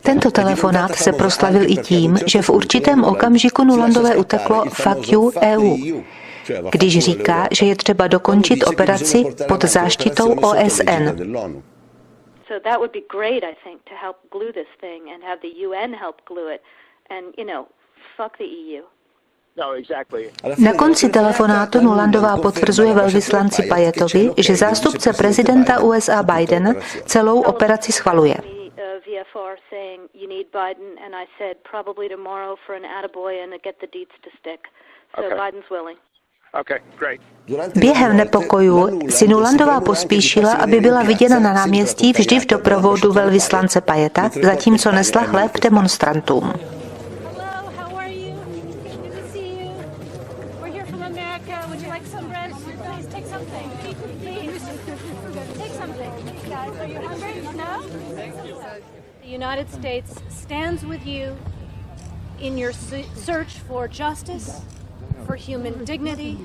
Tento telefonát se proslavil i tím, že v určitém okamžiku Nulandové uteklo fuck you EU, když říká, že je třeba dokončit operaci pod záštitou OSN. So that would be great, I think, to help glue this thing and have the UN help glue it. And, you know, fuck the EU. Na konci telefonátu Nulandová potvrzuje velvyslanci Pajetovi, že zástupce prezidenta USA Biden celou operaci schvaluje. Během nepokojů si Nulandová pospíšila, aby byla viděna na náměstí vždy v doprovodu velvyslance Pajeta, zatímco nesla chléb demonstrantům. United States stands with you in your search for justice, for human dignity,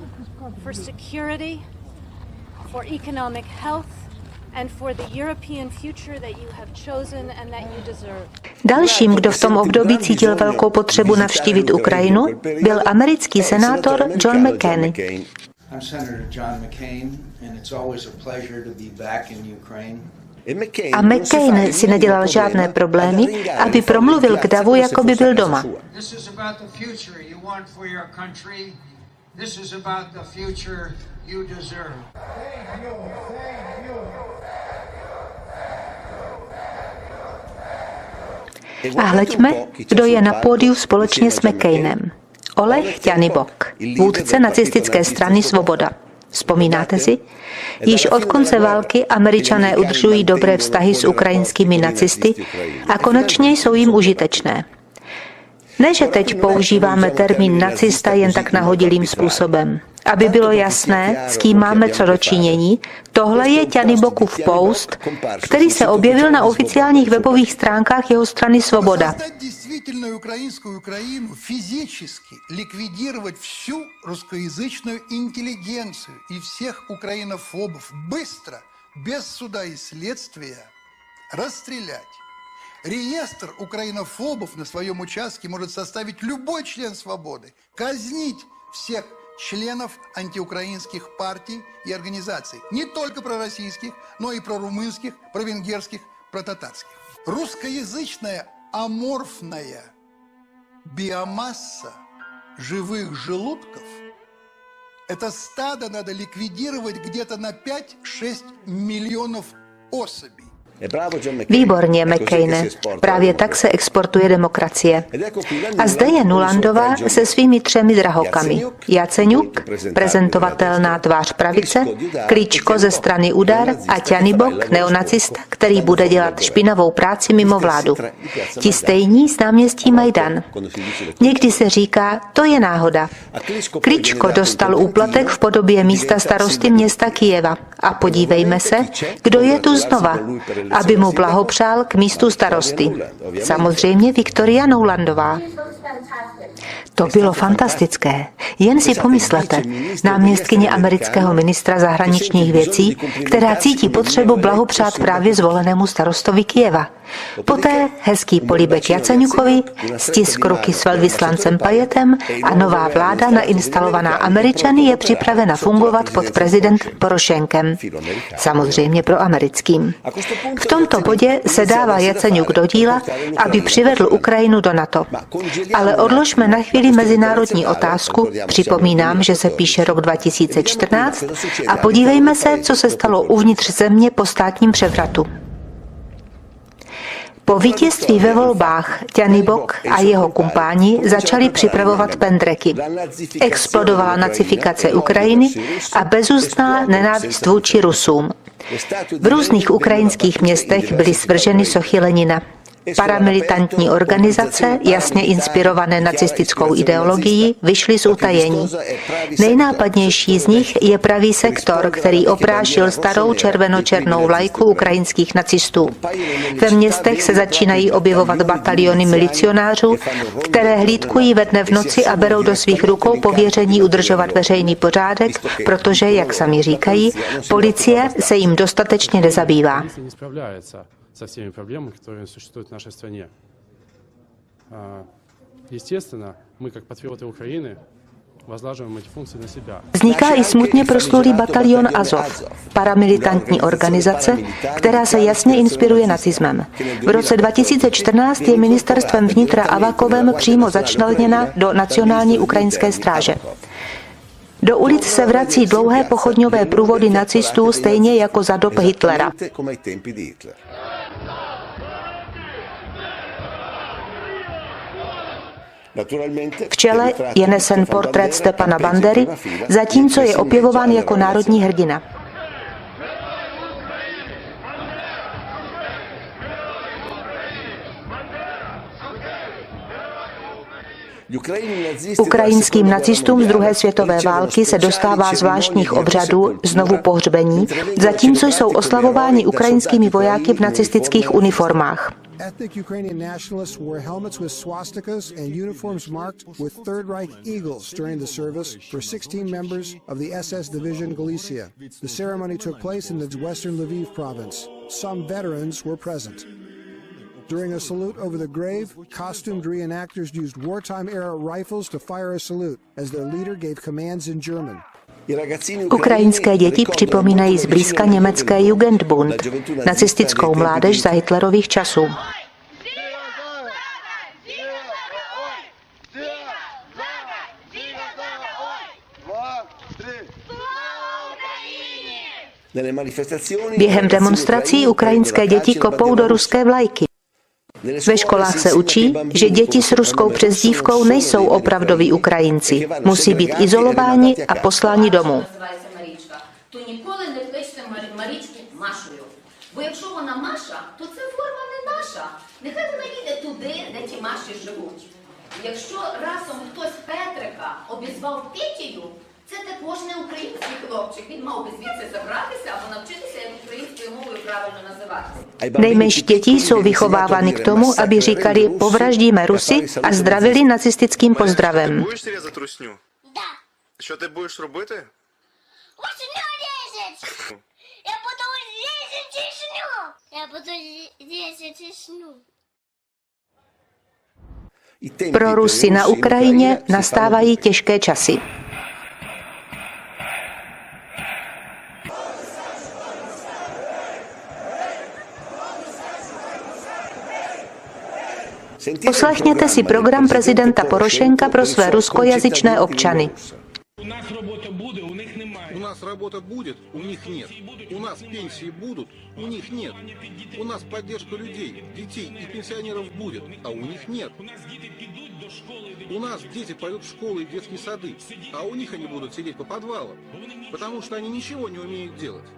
for security, for economic health, and for the European future that you have chosen and that you deserve. Dalším, kdo v tom období cítil velkou potřebu navštívit Ukrajinu, byl americký senátor John McCain. I'm Senator John McCain, and it's always a pleasure to be back in Ukraine. A McCain si nedělal žádné problémy, aby promluvil k davu, jako by byl doma. A hleďme, kdo je na pódiu společně s McCainem. Oleh Ťanybok, vůdce nacistické strany Svoboda. Vzpomínáte si? Již od konce války Američané udržují dobré vztahy s ukrajinskými nacisty a konečně jsou jim užitečné. Ne, že teď používáme termín nacista jen tak nahodilým způsobem. Aby bylo jasné, s kým máme co dočinění, tohle je Ťanybokův post, který se objevil na oficiálních webových stránkách jeho strany Svoboda. Украинскую Украину физически ликвидировать всю русскоязычную интеллигенцию и всех украинофобов быстро, без суда и следствия, расстрелять. Реестр украинофобов на своем участке может составить любой член «Свободы», казнить всех членов антиукраинских партий и организаций, не только пророссийских, но и прорумынских, провенгерских, протатарских. Русскоязычная аморфная биомасса живых желудков, это стадо надо ликвидировать где-то на 5-6 миллионов особей. Výborně, McCaine. Právě tak se exportuje demokracie. A zde je Nulandová se svými 3 drahokami. Jaceňuk, prezentovatelná tvář pravice, Klíčko ze strany Udar a Ťanibok, neonacista, který bude dělat špinavou práci mimo vládu. Ti stejní z náměstí Majdan. Někdy se říká, to je náhoda. Klíčko dostal úplatek v podobě místa starosty města Kyjeva. A podívejme se, kdo je tu znova, aby mu blahopřál k místu starosty. Samozřejmě Viktoria Nulandová. To bylo fantastické. Jen si pomyslete, náměstkyně amerického ministra zahraničních věcí, která cítí potřebu blahopřát právě zvolenému starostovi Kyjeva. Poté hezký políbek Jaceňukovi, stisk ruky s velvyslancem Pajetem a nová vláda nainstalovaná Američany je připravena fungovat pod prezidentem Porošenkem. Samozřejmě pro americkým. V tomto bodě se dává Jaceňuk do díla, aby přivedl Ukrajinu do NATO. Ale odložme na chvíli mezinárodní otázku, připomínám, že se píše rok 2014, a podívejme se, co se stalo uvnitř země po státním převratu. Po vítězství ve volbách Ťanibok a jeho kumpáni začali připravovat pendreky. Explodovala nacifikace Ukrajiny a bezústná nenávist vůči Rusům. V různých ukrajinských městech byly svrženy sochy Lenina. Paramilitantní organizace, jasně inspirované nacistickou ideologií, vyšly z utajení. Nejnápadnější z nich je pravý sektor, který oprášil starou červeno-černou vlajku ukrajinských nacistů. Ve městech se začínají objevovat bataliony milicionářů, které hlídkují ve dne v noci a berou do svých rukou pověření udržovat veřejný pořádek, protože, jak sami říkají, policie se jim dostatečně nezabývá. Со всеми проблемами, которые существуют в нашей стране. Естественно, мы, как патриоты Украины, возложим эти функции на себя. Vzniká i smutně proslulý batalion Azov, paramilitantní organizace, která se jasně inspiruje nacismem. V roce 2014 je ministerstvem vnitra Avakovem přímo začleněna do Nacionální ukrajinské stráže. Do ulic se vrací dlouhé pochodňové průvody nacistů stejně jako za dob Hitlera. V čele je nesen portrét Stepana Bandery, zatímco je opěvován jako národní hrdina. Ukrajinským nacistům z druhé světové války se dostává zvláštních obřadů znovu pohřbení, zatímco jsou oslavováni ukrajinskými vojáky v nacistických uniformách. Ethnic Ukrainian nationalists wore helmets with swastikas and uniforms marked with Third Reich eagles during the service for 16 members of the SS Division Galicia. The ceremony took place in the western Lviv province. Some veterans were present. During a salute over the grave, costumed reenactors used wartime-era rifles to fire a salute as their leader gave commands in German. Ukrajinské děti připomínají zblízka německé Jugendbund, nacistickou mládež za Hitlerových časů. Během demonstrací ukrajinské děti kopou do ruské vlajky. Ve školách se učí, že děti s ruskou přezdívkou nejsou opravdoví Ukrajinci. Musí být izolováni a posláni domů. Бо якщо вона Маша, то це форма не наша. Нехай вона їде туди, де ті Маші живуть. Якщо разом хтось Петрика обізвав Петію, це також не український хлопчик. Він мав би звідси забратися або навчитися, як українською мовою правильно називатися. Nejmenší děti jsou vychovávány k tomu, aby říkali povraždíme Rusy a zdravili nacistickým pozdravem. Будеш різати русню? Да. Що ти будеш робити? Русню різать! Я буду різати Чечню! Я буду різати Чечню! Pro Rusy na Ukrajině nastávají těžké časy. Poslechněte si program prezidenta Porošenka pro své ruskojazyčné občany. У нас робота буде, у них немає. нас работа будет, у них нет. У нас пенсии будут, у них нет. У нас поддержка людей, детей и пенсионеров будет, а у них нет. У нас дети пойдут в школы и детские сады, а у них они будут сидеть по подвалам, потому что они ничего не умеют делать.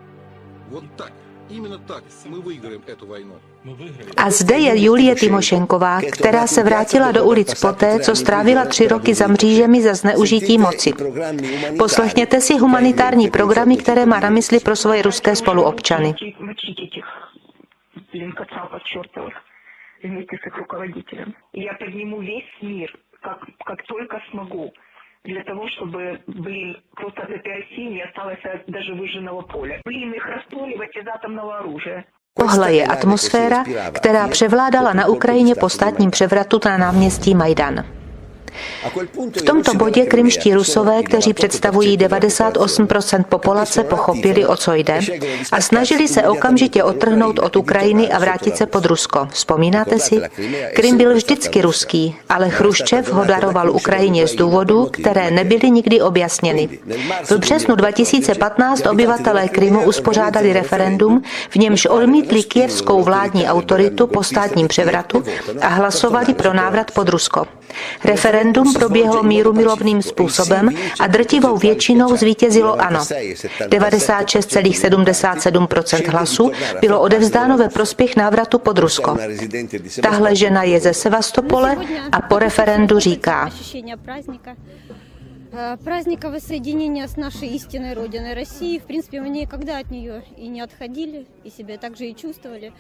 Вот так, именно tak my vyhrajeme эту войну. A zde je Julie Tymošenková, která se vrátila do ulic poté, co strávila 3 roky za mřížemi za zneužití moci. Poslechněte si humanitární programy, které má na mysli pro svoje ruské spoluobčany. Я подниму весь мир, как только смогу, для того, чтобы, просто от этой России не осталось даже выжженного поля. Их расстреливать из атомного оружия. Tohle je atmosféra, která převládala na Ukrajině po státním převratu na náměstí Majdan. V tomto bodě krymští Rusové, kteří představují 98% populace, pochopili, o co jde a snažili se okamžitě odtrhnout od Ukrajiny a vrátit se pod Rusko. Vzpomínáte si? Krym byl vždycky ruský, ale Chruščev ho daroval Ukrajině z důvodů, které nebyly nikdy objasněny. V březnu 2015 obyvatelé Krymu uspořádali referendum, v němž odmítli kyjevskou vládní autoritu po státním převratu a hlasovali pro návrat pod Rusko. Referendum proběhlo mírumilovným způsobem a drtivou většinou zvítězilo ano. 96,77% hlasů bylo odevzdáno ve prospěch návratu pod Rusko. Tahle žena je ze Sevastopole a po referendu říká: праздника воссоединения с нашей истинной родиной России. В принципе, мы никогда от нее и не отходили, и себя так же и чувствовали.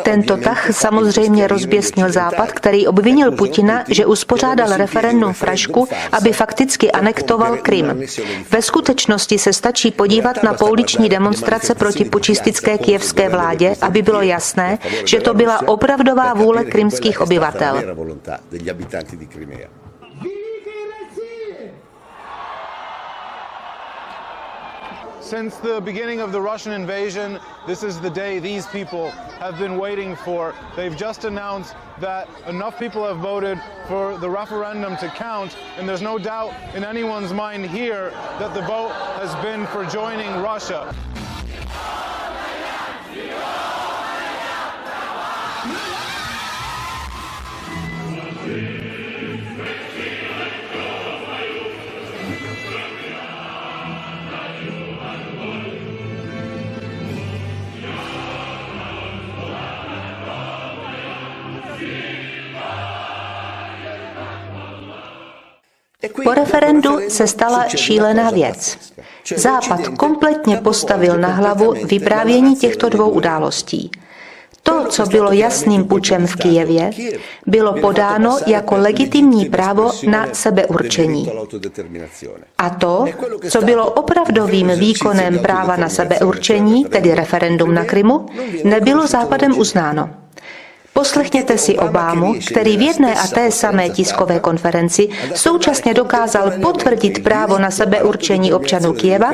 Tento tah samozřejmě rozběsnil Západ, který obvinil Putina, že uspořádal referendum v Pražsku, aby fakticky anektoval Krym. Ve skutečnosti se stačí podívat na pouliční demonstrace proti pučistické kyjevské vládě, aby bylo jasné, že to byla opravdová vůle krymských obyvatel. Since the beginning of the Russian invasion, this is the day these people have been waiting for. They've just announced that enough people have voted for the referendum to count, and there's no doubt in anyone's mind here that the vote has been for joining Russia. Po referendu se stala šílená věc. Západ kompletně postavil na hlavu vyprávění těchto dvou událostí. To, co bylo jasným pučem v Kyjevě, bylo podáno jako legitimní právo na sebeurčení. A to, co bylo opravdovým výkonem práva na sebeurčení, tedy referendum na Krymu, nebylo Západem uznáno. Poslechněte si Obamu, který v jedné a té samé tiskové konferenci současně dokázal potvrdit právo na sebeurčení občanů Kyjeva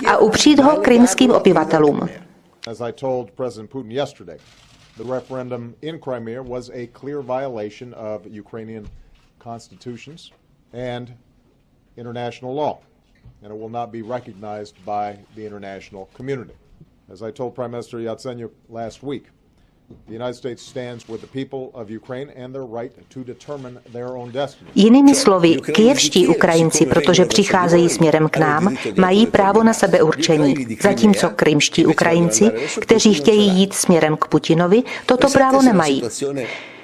a upřít ho krymským obyvatelům. As I told President Putin yesterday, the referendum in Crimea was a clear violation of Ukrainian constitutions and international law, and it will not be recognized by the international community. As I told Prime Minister Yatsenyuk last week, the United States stands with the people of Ukraine and their right to determine their own destiny. Jinými slovy, kyjevští Ukrajinci, protože přicházejí směrem k nám, mají právo na sebeurčení, zatímco krymští Ukrajinci, kteří chtějí jít směrem k Putinovi, toto právo nemají.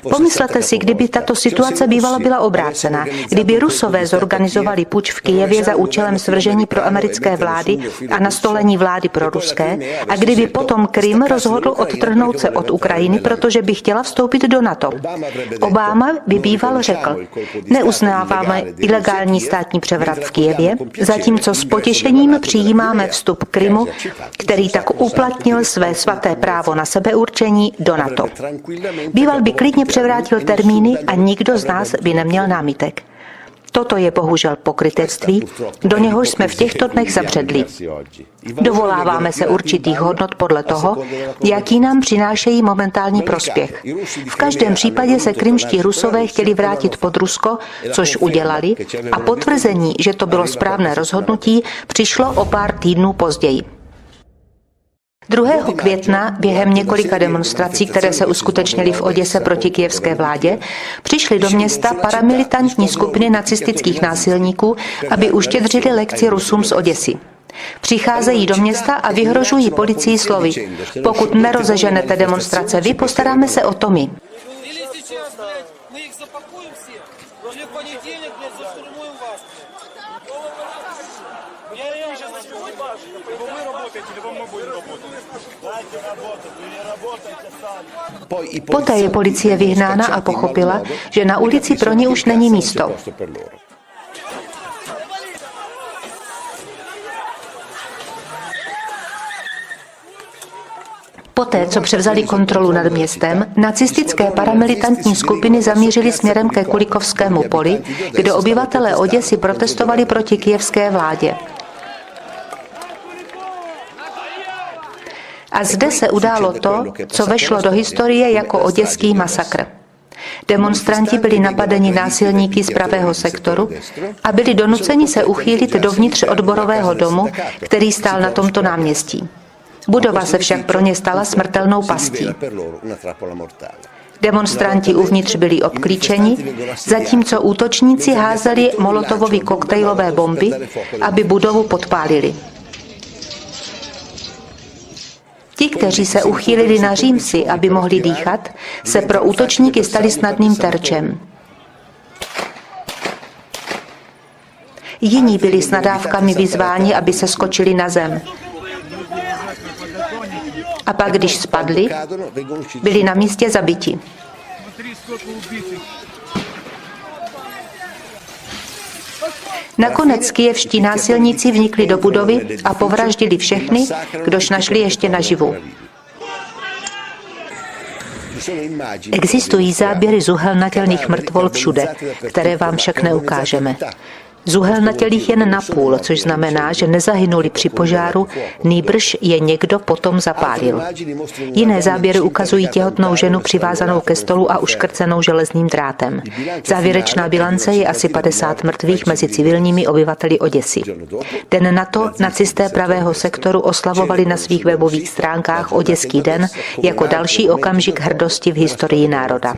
Pomyslete si, kdyby tato situace bývala byla obrácená, kdyby Rusové zorganizovali puč v Kyjevě za účelem svržení proamerické vlády a nastolení vlády proruské a kdyby potom Krym rozhodl odtrhnout se od Ukrajiny, protože by chtěla vstoupit do NATO. Obama by býval řekl: neuznáváme ilegální státní převrat v Kyjevě, zatímco s potěšením přijímáme vstup Krymu, který tak uplatnil své svaté právo na sebeurčení, do NATO. Býval by klidně převrátil termíny a nikdo z nás by neměl námitek. Toto je bohužel pokrytectví, do něhož jsme v těchto dnech zabředli. Dovoláváme se určitých hodnot podle toho, jaký nám přinášejí momentální prospěch. V každém případě se krymští Rusové chtěli vrátit pod Rusko, což udělali, a potvrzení, že to bylo správné rozhodnutí, přišlo o pár týdnů později. 2. května během několika demonstrací, které se uskutečnily v Oděse proti kyjevské vládě, přišly do města paramilitantní skupiny nacistických násilníků, aby uštědřili lekci Rusům z Oděsy. Přicházejí do města a vyhrožují policii slovy: pokud nerozeženete demonstrace vy, postaráme se o to my. Poté je policie vyhnána a pochopila, že na ulici pro ní už není místo. Poté, co převzali kontrolu nad městem, nacistické paramilitantní skupiny zamířily směrem ke Kulikovskému poli, kde obyvatelé Oděsy protestovali proti kyjevské vládě. A zde se událo to, co vešlo do historie jako oděský masakr. Demonstranti byli napadeni násilníky z pravého sektoru a byli donuceni se uchýlit dovnitř odborového domu, který stál na tomto náměstí. Budova se však pro ně stala smrtelnou pastí. Demonstranti uvnitř byli obklíčeni, zatímco útočníci házeli molotovovy koktejlové bomby, aby budovu podpálili. Ti, kteří se uchýlili na římsy, aby mohli dýchat, se pro útočníky stali snadným terčem. Jiní byli s nadávkami vyzváni, aby se skočili na zem. A pak, když spadli, byli na místě zabiti. Nakonec kyjevští násilníci vnikli do budovy a povraždili všechny, kdož našli ještě naživu. Existují záběry zuhelnatělých mrtvol všude, které vám však neukážeme. Zuhelnatělých jen napůl, což znamená, že nezahynuli při požáru, nýbrž je někdo potom zapálil. Jiné záběry ukazují těhotnou ženu přivázanou ke stolu a uškrcenou železným drátem. Závěrečná bilance je asi 50 mrtvých mezi civilními obyvateli Oděsy. Den na to nacisté pravého sektoru oslavovali na svých webových stránkách Oděský den jako další okamžik hrdosti v historii národa.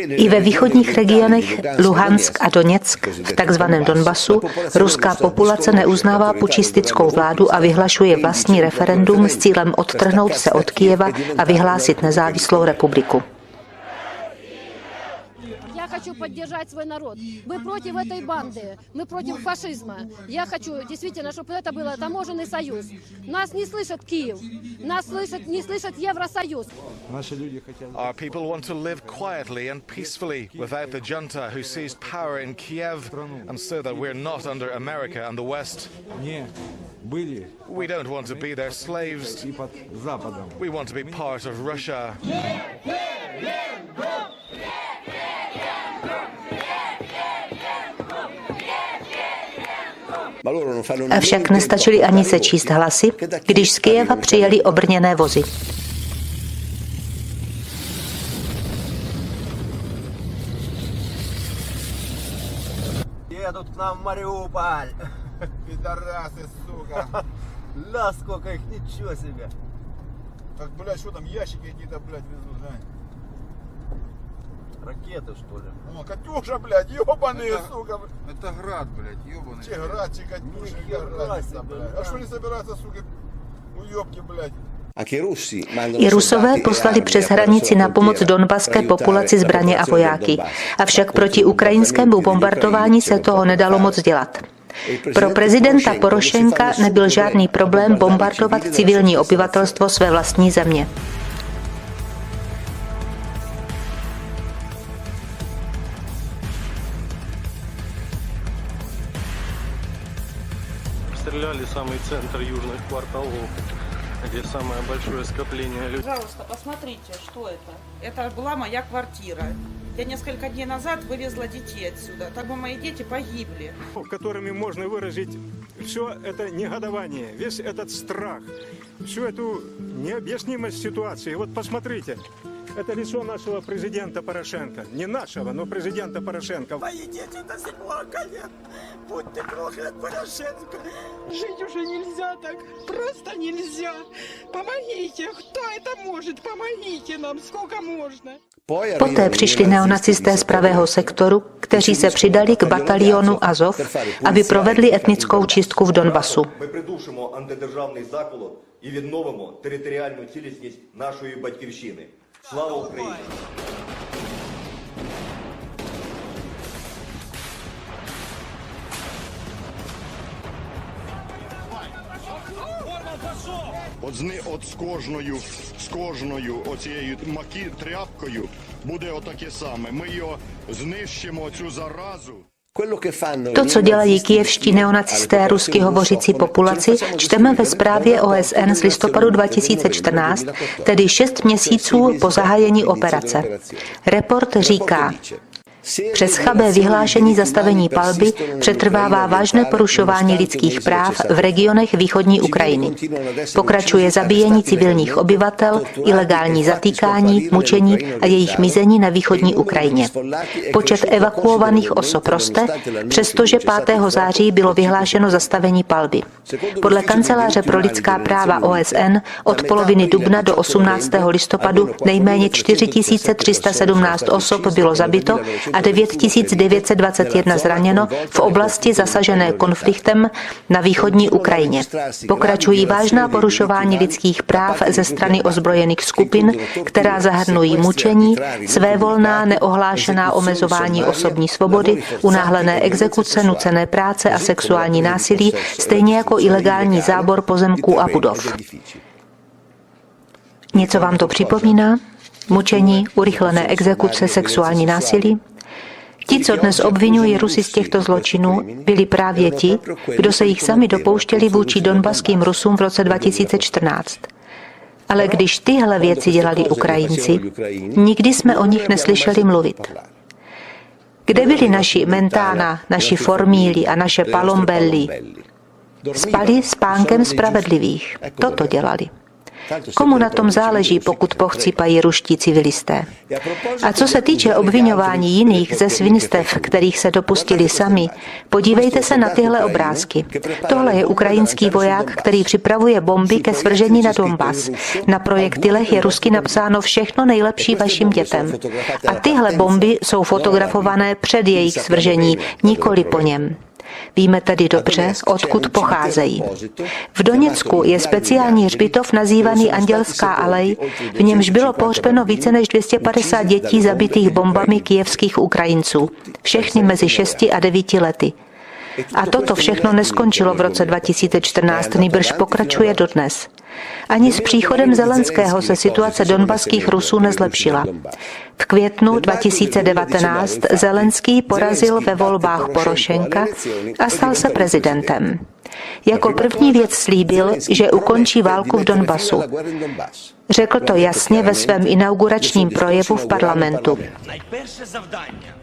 I ve východních regionech Luhansk a Doněck, v takzvaném Donbasu, ruská populace neuznává pučistickou vládu a vyhlašuje vlastní referendum s cílem odtrhnout se od Kyjeva a vyhlásit nezávislou republiku. Я хочу поддержать свой народ. Мы против этой банды, мы против фашизма. Я хочу действительно, чтобы это был таможенный союз. Нас не слышит Киев, нас не слышит Евросоюз. Our people want to live quietly and peacefully without the junta who seized power in Kiev, and so that we're not under America and the West. We don't want to be their slaves. We want to be part of Russia. Avšak nestačili ani sečíst hlasy, když z Kyjeva přijeli obrněné vozy. Едут к нам в Мариуполь. Пидорасы, сука. Ля, сколько их, ничего себе. Так, блядь, что там, ящики какие-то, блядь, везут, да? Ракеты, что ли? О, Катюша, блядь, ёбаные, сука. Это град, блядь, ёбаный. Че град, че Катюша, разница, блядь. А что не собираются, сука, уёбки, блядь? I Rusové poslali přes hranici na pomoc donbaské populaci zbraně a vojáky. Avšak proti ukrajinskému bombardování se toho nedalo moc dělat. Pro prezidenta Porošenka nebyl žádný problém bombardovat civilní obyvatelstvo své vlastní země. Стреляли самый центр южных кварталов, где самое большое скопление людей. Пожалуйста, посмотрите, что это. Это была моя квартира. Я несколько дней назад вывезла детей отсюда, так бы мои дети погибли. Которыми можно выразить все это негодование, весь этот страх, всю эту необъяснимость ситуации. Вот посмотрите, это лицо нашего президента Порошенко. Не нашего, но президента Порошенко. Мои дети до сих пор говорят, будь ты проклят, Порошенко. Жить уже нельзя так, просто нельзя. Помогите, кто это может, помогите нам, сколько можно. Poté přišli neonacisté z pravého sektoru, kteří se přidali k batalionu Azov, aby provedli etnickou čistku v Donbasu. Ми придушимо антидержавний заколот і відновимо територіальну цілісність нашої батьківщини. Слава Україні! От з кожною оцією тряпкою буде отаке саме. Ми його знищимо, цю заразу. To, co dělají kyjevští neonacisté rusky hovořící populaci, čteme ve zprávě OSN z listopadu 2014, tedy 6 měsíců po zahájení operace. Report říká: přes chabé vyhlášení zastavení palby přetrvává vážné porušování lidských práv v regionech východní Ukrajiny. Pokračuje zabíjení civilních obyvatel, ilegální zatýkání, mučení a jejich mizení na východní Ukrajině. Počet evakuovaných osob roste, přestože 5. září bylo vyhlášeno zastavení palby. Podle Kanceláře pro lidská práva OSN od poloviny dubna do 18. listopadu nejméně 4317 osob bylo zabito a 9921 zraněno v oblasti zasažené konfliktem na východní Ukrajině. Pokračují vážná porušování lidských práv ze strany ozbrojených skupin, která zahrnují mučení, svévolná neohlášená omezování osobní svobody, unáhlené exekuce, nucené práce a sexuální násilí, stejně jako ilegální zábor pozemků a budov. Něco vám to připomíná? Mučení, urychlené exekuce, sexuální násilí? Ti, co dnes obvinují Rusy z těchto zločinů, byli právě ti, kdo se jich sami dopouštěli vůči donbaským Rusům v roce 2014. Ale když tyhle věci dělali Ukrajinci, nikdy jsme o nich neslyšeli mluvit. Kde byli naši Mentana, naši Formíli a naše Palombelli? Spali spánkem spravedlivých. Toto dělali. Komu na tom záleží, pokud pochcípají ruští civilisté? A co se týče obviňování jiných ze svinstev, kterých se dopustili sami, podívejte se na tyhle obrázky. Tohle je ukrajinský voják, který připravuje bomby ke svržení na Donbas. Na projektilech je rusky napsáno všechno nejlepší vašim dětem. A tyhle bomby jsou fotografované před jejich svržení, nikoli po něm. Víme tedy dobře, odkud pocházejí. V Doněcku je speciální hřbitov nazývaný Andělská alej, v němž bylo pohřbeno více než 250 dětí zabitých bombami kyjevských Ukrajinců, všechny mezi 6 a 9 lety. A toto všechno neskončilo v roce 2014, nýbrž pokračuje dodnes. Ani s příchodem Zelenského se situace donbaských Rusů nezlepšila. V květnu 2019 Zelenský porazil ve volbách Porošenka a stal se prezidentem. Jako první věc slíbil, že ukončí válku v Donbasu. Řekl to jasně ve svém inauguračním projevu v parlamentu. Найперше завдання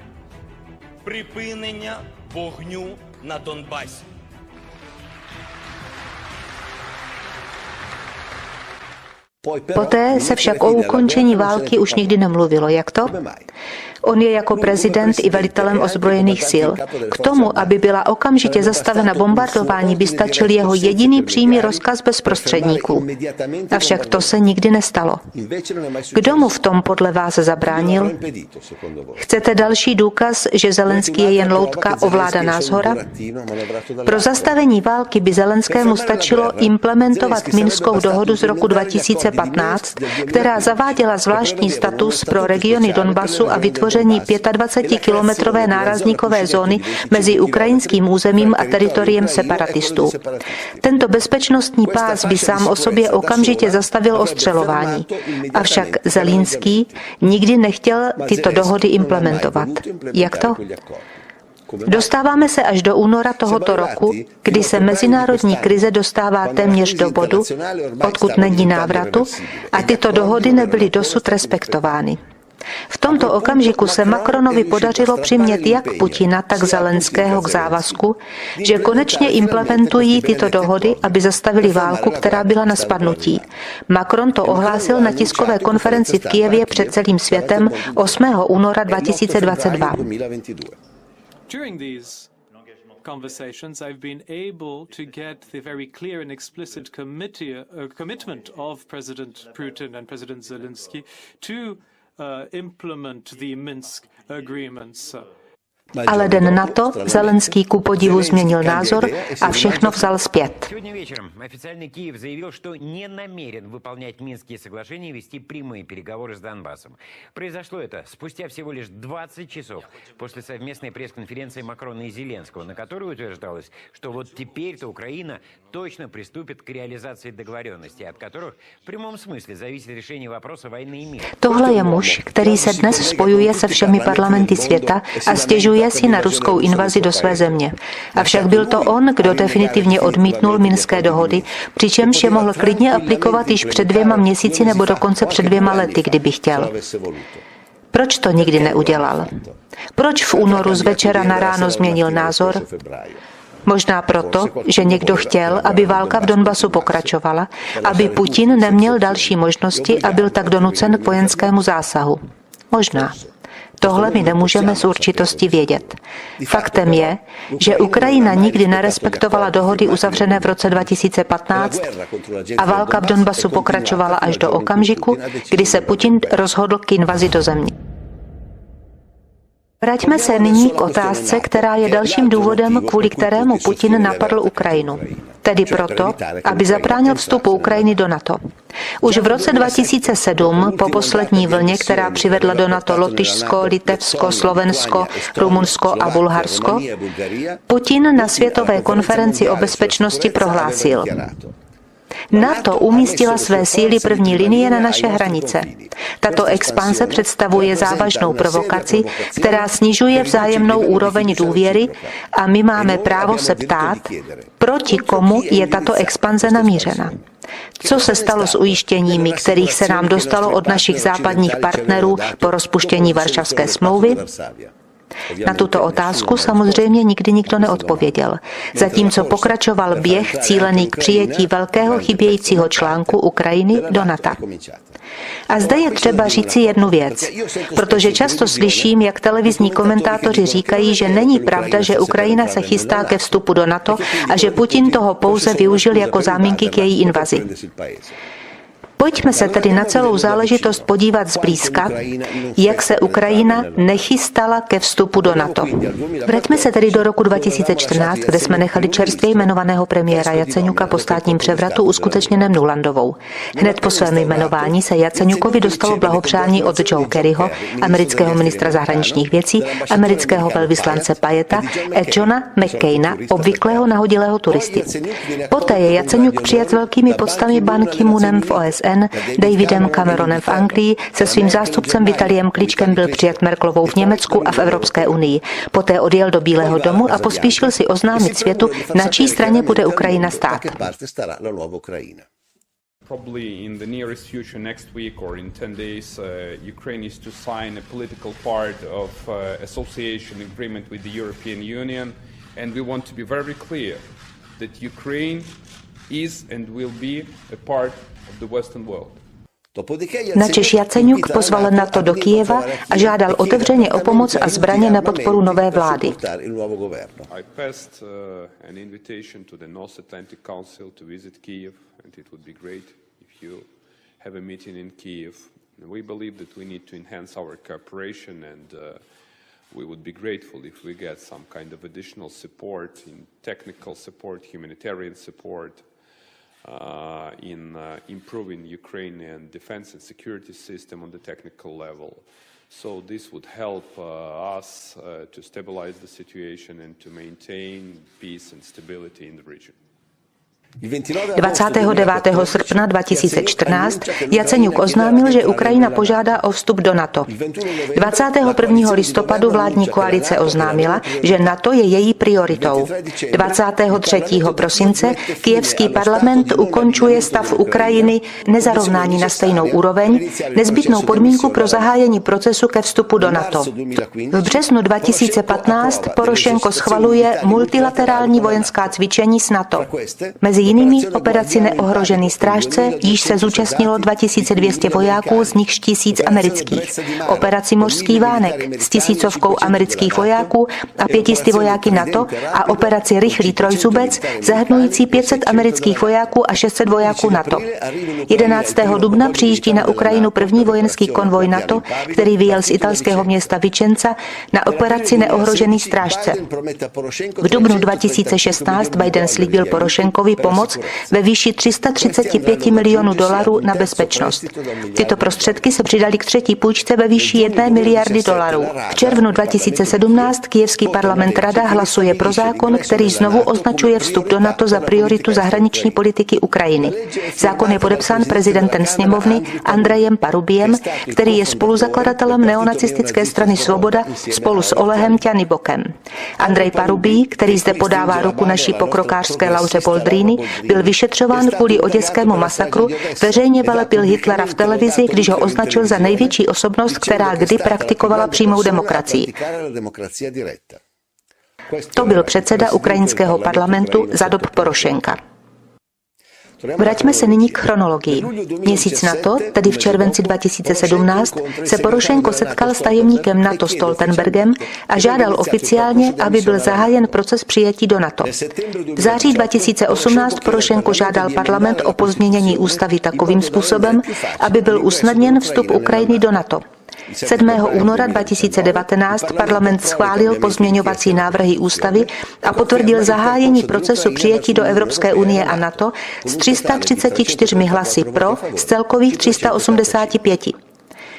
– припинення вогню на Донбасі. Poté se však o ukončení války už nikdy nemluvilo. Jak to? On je jako prezident i velitelem ozbrojených sil. K tomu, aby byla okamžitě zastavena bombardování, by stačil jeho jediný přímý rozkaz bez prostředníků. Avšak to se nikdy nestalo. Kdo mu v tom podle vás zabránil? Chcete další důkaz, že Zelenský je jen loutka ovládaná shora? Pro zastavení války by Zelenskému stačilo implementovat Minskou dohodu z roku 2015, která zaváděla zvláštní status pro regiony Donbasu a vytvoření 25-kilometrové nárazníkové zóny mezi ukrajinským územím a teritoriem separatistů. Tento bezpečnostní pás by sám o sobě okamžitě zastavil ostřelování. Avšak Zelenský nikdy nechtěl tyto dohody implementovat. Jak to? Dostáváme se až do února tohoto roku, kdy se mezinárodní krize dostává téměř do bodu, odkud není návratu, a tyto dohody nebyly dosud respektovány. V tomto okamžiku se Macronovi podařilo přimět jak Putina, tak Zelenského k závazku, že konečně implementují tyto dohody, aby zastavili válku, která byla na spadnutí. Macron to ohlásil na tiskové konferenci v Kyjevě před celým světem 8. února 2022. Conversations, I've been able to get the very clear and explicit commitment of President Putin and President Zelensky to implement the Minsk agreements. Ale den na to Zelenský ku podivu změnil názor a všechno vzal zpět. Сегодня вечером официальный Киев заявил, что не намерен выполнять Минские соглашения и вести прямые переговоры с Донбассом. Произошло это спустя всего лишь 20 часов после совместной пресс-конференции Макрона и Зеленского, на которой утверждалось, что вот теперь-то Украина точно приступит к реализации договоренностей, от которых в прямом смысле зависит решение вопроса войны и мира. Tohle je muž, který se dnes spojuje se všemi parlamenty světa a stěžuje si na ruskou invazi do své země. Avšak byl to on, kdo definitivně odmítnul minské dohody, přičemž je mohl klidně aplikovat již před 2 měsíci nebo dokonce před 2 lety, kdyby chtěl. Proč to nikdy neudělal? Proč v únoru z večera na ráno změnil názor? Možná proto, že někdo chtěl, aby válka v Donbasu pokračovala, aby Putin neměl další možnosti a byl tak donucen k vojenskému zásahu. Možná. Tohle my nemůžeme s určitostí vědět. Faktem je, že Ukrajina nikdy nerespektovala dohody uzavřené v roce 2015 a válka v Donbasu pokračovala až do okamžiku, kdy se Putin rozhodl k invazi do země. Vraťme se nyní k otázce, která je dalším důvodem, kvůli kterému Putin napadl Ukrajinu. Tedy proto, aby zabránil vstupu Ukrajiny do NATO. Už v roce 2007, po poslední vlně, která přivedla do NATO Lotyšsko, Litevsko, Slovensko, Rumunsko a Bulharsko, Putin na světové konferenci o bezpečnosti prohlásil: NATO umístila své síly první linie na naše hranice. Tato expanze představuje závažnou provokaci, která snižuje vzájemnou úroveň důvěry a my máme právo se ptát, proti komu je tato expanze namířena. Co se stalo s ujištěními, kterých se nám dostalo od našich západních partnerů po rozpuštění Varšavské smlouvy? Na tuto otázku samozřejmě nikdy nikdo neodpověděl, zatímco pokračoval běh cílený k přijetí velkého chybějícího článku Ukrajiny do NATO. A zde je třeba říci jednu věc, protože často slyším, jak televizní komentátoři říkají, že není pravda, že Ukrajina se chystá ke vstupu do NATO a že Putin toho pouze využil jako záminky k její invazi. Pojďme se tedy na celou záležitost podívat zblízka, jak se Ukrajina nechystala ke vstupu do NATO. Vraťme se tedy do roku 2014, kde jsme nechali čerstvě jmenovaného premiéra Jaceňuka po státním převratu uskutečněném Nulandovou. Hned po svém jmenování se Jaceňukovi dostalo blahopřání od Joe Kerryho, amerického ministra zahraničních věcí, amerického velvyslance Payeta a Johna McCaina, obvyklého nahodilého turisty. Poté je Jaceňuk přijat s velkými poctami Ban Ki-moonem v OSN, Davidem Cameronem v Anglii, se svým zástupcem Vitaliem Kličkem byl přijat Merkelovou v Německu a v Evropské unii. Poté odjel do Bílého domu a pospíšil si oznámit světu, na čí straně bude Ukrajina stát. Probably in the nearest future, next week or in 10 days, Ukraine is to sign a political part of association agreement with the European Union, and we want to be very clear that Ukraine is and will be a part of the Western world. Načež Jaceňuk pozval NATO do Kyjeva a žádal otevřeně o pomoc a zbraně na podporu nové vlády. I passed an invitation to the North Atlantic Council to visit Kyiv, and it would be great if you have a meeting in Kyiv. We believe that we need to enhance our cooperation, and we would be grateful if we get some kind of additional support in technical support, humanitarian support, in improving Ukrainian defense and security system on the technical level. So this would help us to stabilize the situation and to maintain peace and stability in the region. 29. srpna 2014 Jaceňuk oznámil, že Ukrajina požádá o vstup do NATO. 21. listopadu vládní koalice oznámila, že NATO je její prioritou. 23. prosince kyjevský parlament ukončuje stav Ukrajiny nezarovnání na stejnou úroveň, nezbytnou podmínku pro zahájení procesu ke vstupu do NATO. V březnu 2015 Porošenko schvaluje multilaterální vojenská cvičení s NATO. Mezi jinými operaci Neohrožený strážce, již se zúčastnilo 2200 vojáků, z nichž 1000 amerických. Operaci Mořský vánek s 1000 amerických vojáků a 500 vojáky NATO a operaci Rychlý trojzubec zahrnující 500 amerických vojáků a 600 vojáků NATO. 11. dubna přijíždí na Ukrajinu první vojenský konvoj NATO, který vyjel z italského města Vicenza na operaci Neohrožený strážce. V dubnu 2016 Biden slíbil Porošenkovi pomoc ve výši 335 milionů dolarů na bezpečnost. Tyto prostředky se přidaly k třetí půjčce ve výši 1 miliardy dolarů. V červnu 2017 kyjevský parlament Rada hlasuje pro zákon, který znovu označuje vstup do NATO za prioritu zahraniční politiky Ukrajiny. Zákon je podepsán prezidentem sněmovny Andrejem Parubiem, který je spoluzakladatelem neonacistické strany Svoboda spolu s Olehem Ťanybokem. Andrej Parubij, který zde podává ruku naší pokrokářské Lauře Boldrini, byl vyšetřován kvůli oděskému masakru, veřejně velepil Hitlera v televizi, když ho označil za největší osobnost, která kdy praktikovala přímou demokracii. To byl předseda ukrajinského parlamentu za dob Porošenka. Vraťme se nyní k chronologii. Měsíc na to, tedy v červenci 2017, se Porošenko setkal s tajemníkem NATO Stoltenbergem a žádal oficiálně, aby byl zahájen proces přijetí do NATO. V září 2018 Porošenko žádal parlament o pozměnění ústavy takovým způsobem, aby byl usnadněn vstup Ukrajiny do NATO. 7. února 2019 parlament schválil pozměňovací návrhy ústavy a potvrdil zahájení procesu přijetí do Evropské unie a NATO s 334 hlasy pro z celkových 385.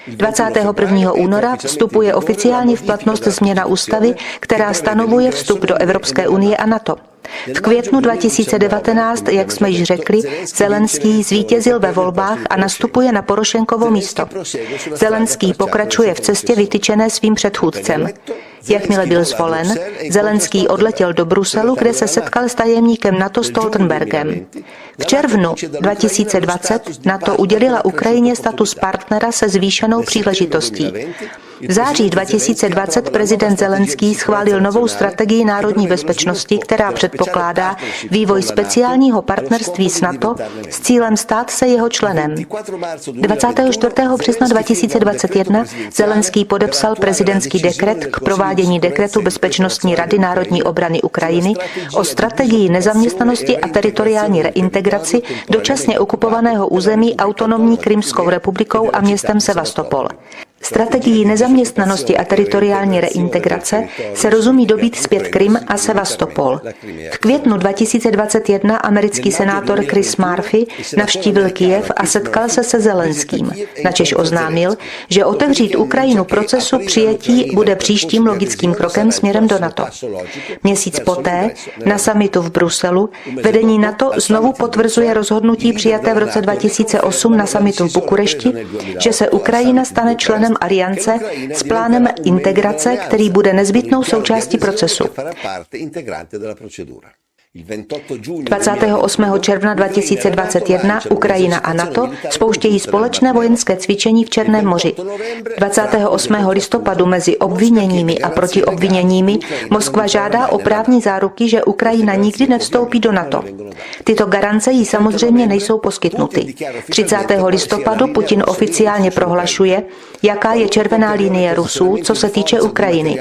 21. února vstupuje oficiálně v platnost změna ústavy, která stanovuje vstup do Evropské unie a NATO. V květnu 2019, jak jsme již řekli, Zelenský zvítězil ve volbách a nastupuje na Porošenkovo místo. Zelenský pokračuje v cestě vytyčené svým předchůdcem. Jakmile byl zvolen, Zelenský odletěl do Bruselu, kde se setkal s tajemníkem NATO Stoltenbergem. V červnu 2020 NATO udělila Ukrajině status partnera se zvýšenou příležitostí. V září 2020 prezident Zelenský schválil novou strategii národní bezpečnosti, která předpokládá vývoj speciálního partnerství s NATO s cílem stát se jeho členem. 24. března 2021 Zelenský podepsal prezidentský dekret k provádění dekretu Bezpečnostní rady národní obrany Ukrajiny o strategii nezaměstnanosti a teritoriální reintegraci dočasně okupovaného území autonomní Krymskou republikou a městem Sevastopol. Strategií nezaměstnanosti a teritoriální reintegrace se rozumí dobít zpět Krym a Sevastopol. V květnu 2021 americký senátor Chris Murphy navštívil Kyjev a setkal se Zelenským, načež oznámil, že otevřít Ukrajinu procesu přijetí bude příštím logickým krokem směrem do NATO. Měsíc poté, na summitu v Bruselu, vedení NATO znovu potvrzuje rozhodnutí přijaté v roce 2008 na summitu v Bukurešti, že se Ukrajina stane členem aliance s plánem integrace, který bude nezbytnou součástí procesu. 28. června 2021 Ukrajina a NATO spouštějí společné vojenské cvičení v Černém moři. 28. listopadu mezi obviněními a protiobviněními Moskva žádá o právní záruky, že Ukrajina nikdy nevstoupí do NATO. Tyto garance jí samozřejmě nejsou poskytnuty. 30. listopadu Putin oficiálně prohlašuje, jaká je červená linie Rusů, co se týče Ukrajiny.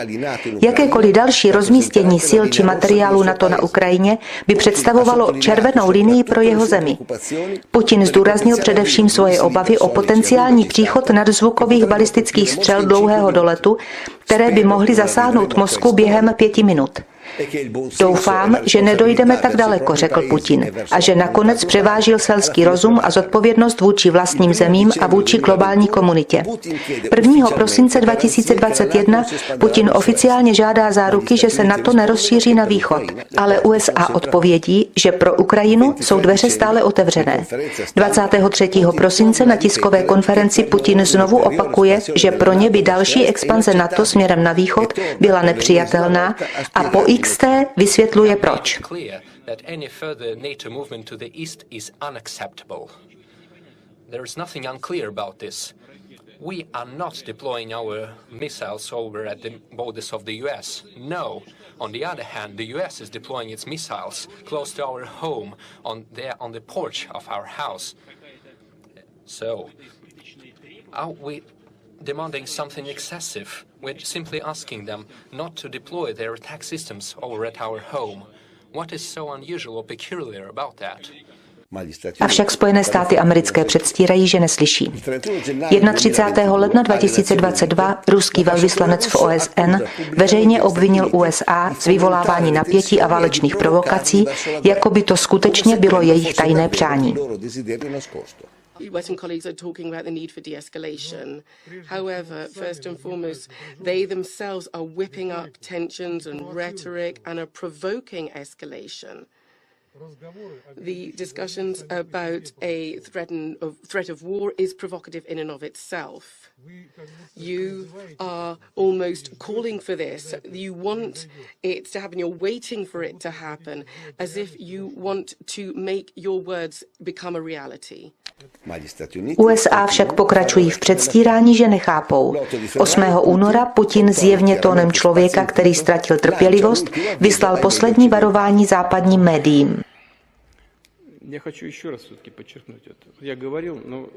Jakékoliv další rozmístění sil či materiálu NATO na Ukrajině by představovalo červenou linii pro jeho zemi. Putin zdůraznil především svoje obavy o potenciální příchod nadzvukových balistických střel dlouhého doletu, které by mohly zasáhnout Moskvu během 5 minut. Doufám, že nedojdeme tak daleko, řekl Putin, a že nakonec převážil selský rozum a zodpovědnost vůči vlastním zemím a vůči globální komunitě. 1. prosince 2021 Putin oficiálně žádá záruky, že se NATO nerozšíří na východ, ale USA odpovědí, že pro Ukrajinu jsou dveře stále otevřené. 23. prosince na tiskové konferenci Putin znovu opakuje, že pro ně by další expanze NATO směrem na východ byla nepřijatelná a po XT vysvětluje proč. We are not deploying our missiles over at the borders of the US. No. On the other hand, the US is deploying its missiles close to our home on the porch of our house. So, are we demanding something excessive? We're simply asking them not to deploy their attack systems over at our home. What is so unusual or peculiar about that? Avšak Spojené státy americké předstírají, že neslyší. 31. ledna 2022 ruský velvyslanec v OSN veřejně obvinil USA z vyvolávání napětí a válečných provokací, jako by to skutečně bylo jejich tajné přání. Western colleagues are talking about the need for de-escalation. However, first and foremost, they themselves are whipping up tensions and rhetoric and are provoking escalation. The discussions about a threat of war is provocative in and of itself. You are almost calling for this. You want it to happen. You're waiting for it to happen, as if you want to make your words become a reality. USA však pokračují v předstírání, že nechápou. 8. února Putin zjevně tónem člověka, který ztratil trpělivost, vyslal poslední varování západním médiím. Я хочу еще раз все-таки подчеркнуть это. Я говорил, но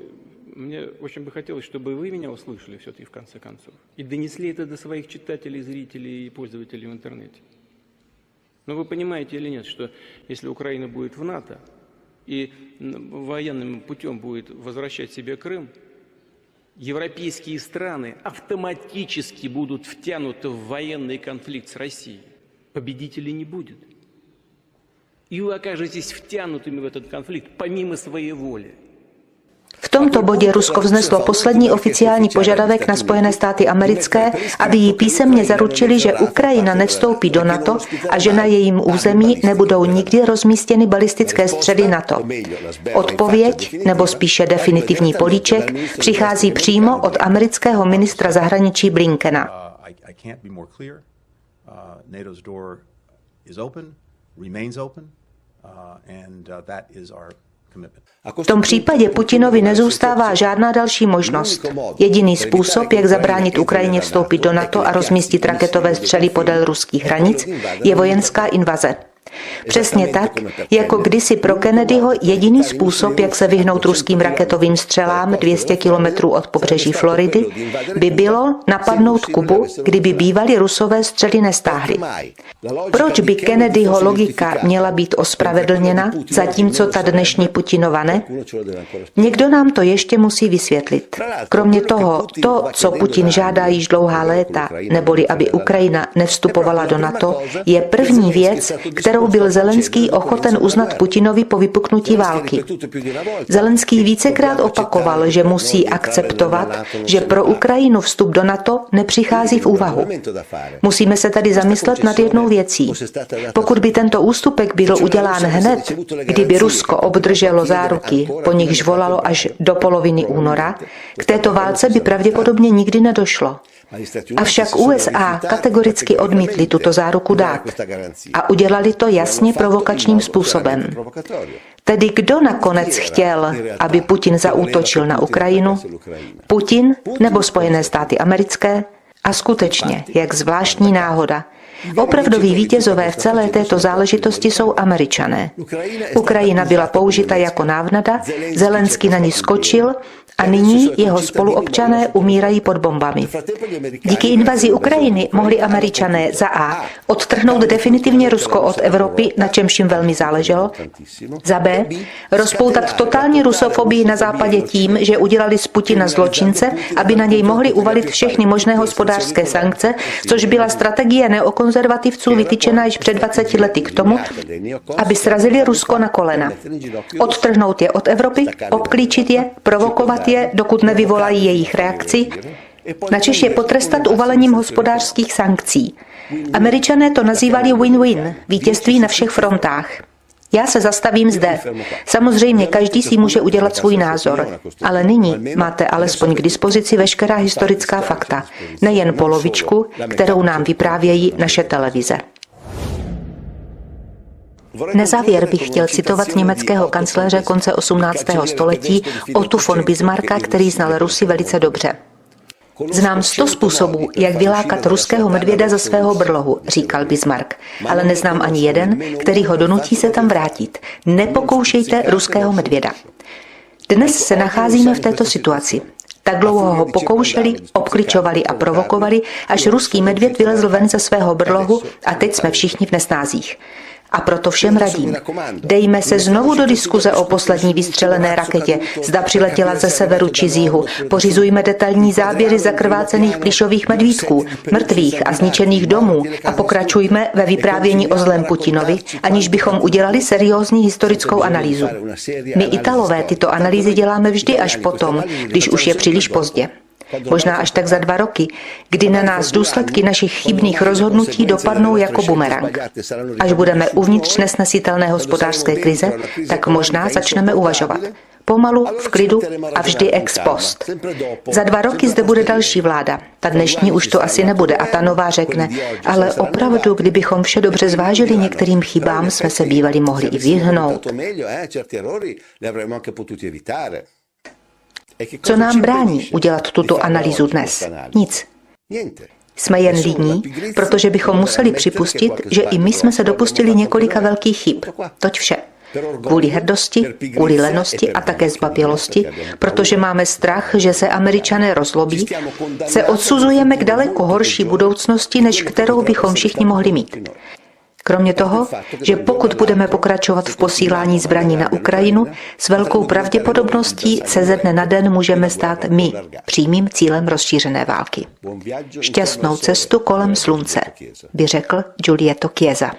мне очень бы хотелось, чтобы вы меня услышали все-таки в конце концов и донесли это до своих читателей, зрителей и пользователей в интернете. Но вы понимаете или нет, что если Украина будет в НАТО и военным путем будет возвращать себе Крым, европейские страны автоматически будут втянуты в военный конфликт с Россией. Победителей не будет. И вы окажетесь втянутыми в этот конфликт помимо своей воли. V tomto bodě Rusko vzneslo poslední oficiální požadavek na Spojené státy americké, aby jí písemně zaručili, že Ukrajina nevstoupí do NATO a že na jejím území nebudou nikdy rozmístěny balistické střely NATO. Odpověď, nebo spíše definitivní políček, přichází přímo od amerického ministra zahraničí Blinkena. V tom případě Putinovi nezůstává žádná další možnost. Jediný způsob, jak zabránit Ukrajině vstoupit do NATO a rozmístit raketové střely podél ruských hranic, je vojenská invaze. Přesně tak, jako kdysi pro Kennedyho jediný způsob, jak se vyhnout ruským raketovým střelám 200 kilometrů od pobřeží Floridy, by bylo napadnout Kubu, kdyby bývali Rusové střely nestáhli. Proč by Kennedyho logika měla být ospravedlněna, zatímco ta dnešní Putinova ne? Někdo nám to ještě musí vysvětlit. Kromě toho, to, co Putin žádá již dlouhá léta, neboli aby Ukrajina nevstupovala do NATO, je první věc, kterou byl Zelenský ochoten uznat Putinovi po vypuknutí války. Zelenský vícekrát opakoval, že musí akceptovat, že pro Ukrajinu vstup do NATO nepřichází v úvahu. Musíme se tady zamyslet nad jednou věcí. Pokud by tento ústupek byl udělán hned, kdyby Rusko obdrželo záruky, po nichž volalo až do poloviny února, k této válce by pravděpodobně nikdy nedošlo. Avšak USA kategoricky odmítli tuto záruku dát a udělali to jasně provokačním způsobem. Tedy kdo nakonec chtěl, aby Putin zaútočil na Ukrajinu? Putin nebo Spojené státy americké? A skutečně, jak zvláštní náhoda. Opravdoví vítězové v celé této záležitosti jsou Američané. Ukrajina byla použita jako návnada, Zelenský na ní skočil a nyní jeho spoluobčané umírají pod bombami. Díky invazi Ukrajiny mohli Američané za A odtrhnout definitivně Rusko od Evropy, na čemž jim velmi záleželo, za B rozpoutat totální rusofobii na západě tím, že udělali z Putina zločince, aby na něj mohli uvalit všechny možné hospodářské sankce, což byla strategie neokonzervativní neokonzervativců vytyčená již před 20 lety k tomu, aby srazili Rusko na kolena. Odtrhnout je od Evropy, obklíčit je, provokovat je, dokud nevyvolají jejich reakci, načež je potrestat uvalením hospodářských sankcí. Američané to nazývali win-win, vítězství na všech frontách. Já se zastavím zde. Samozřejmě každý si může udělat svůj názor, ale nyní máte alespoň k dispozici veškerá historická fakta, nejen polovičku, kterou nám vyprávějí naše televize. Na závěr bych chtěl citovat německého kancléře konce 18. století Otto von Bismarcka, který znal Rusy velice dobře. Znám 100 způsobů, jak vylákat ruského medvěda ze svého brlohu, říkal Bismarck, ale neznám ani jeden, který ho donutí se tam vrátit. Nepokoušejte ruského medvěda. Dnes se nacházíme v této situaci. Tak dlouho ho pokoušeli, obkličovali a provokovali, až ruský medvěd vylezl ven ze svého brlohu a teď jsme všichni v nesnázích. A proto všem radím. Dejme se znovu do diskuze o poslední vystřelené raketě, zda přiletěla ze severu či z jihu. Pořizujme detailní záběry zakrvácených plyšových medvídků, mrtvých a zničených domů a pokračujme ve vyprávění o zlém Putinovi, aniž bychom udělali seriózní historickou analýzu. My Italové tyto analýzy děláme vždy až potom, když už je příliš pozdě. Možná až tak za 2 roky, kdy na nás důsledky našich chybných rozhodnutí dopadnou jako bumerang. Až budeme uvnitř nesnesitelné hospodářské krize, tak možná začneme uvažovat. Pomalu, v klidu a vždy ex post. Za 2 roky zde bude další vláda. Ta dnešní už to asi nebude a ta nová řekne, ale opravdu, kdybychom vše dobře zvážili, některým chybám jsme se bývali mohli i vyhnout. Co nám brání udělat tuto analýzu dnes? Nic. Jsme jen líní, protože bychom museli připustit, že i my jsme se dopustili několika velkých chyb. Toť vše. Kvůli hrdosti, kvůli lenosti a také zbabělosti, protože máme strach, že se Američané rozlobí, se odsuzujeme k daleko horší budoucnosti, než kterou bychom všichni mohli mít. Kromě toho, že pokud budeme pokračovat v posílání zbraní na Ukrajinu, s velkou pravděpodobností se ze dne na den můžeme stát my přímým cílem rozšířené války. Šťastnou cestu kolem slunce, by řekl Giulietto Chiesa.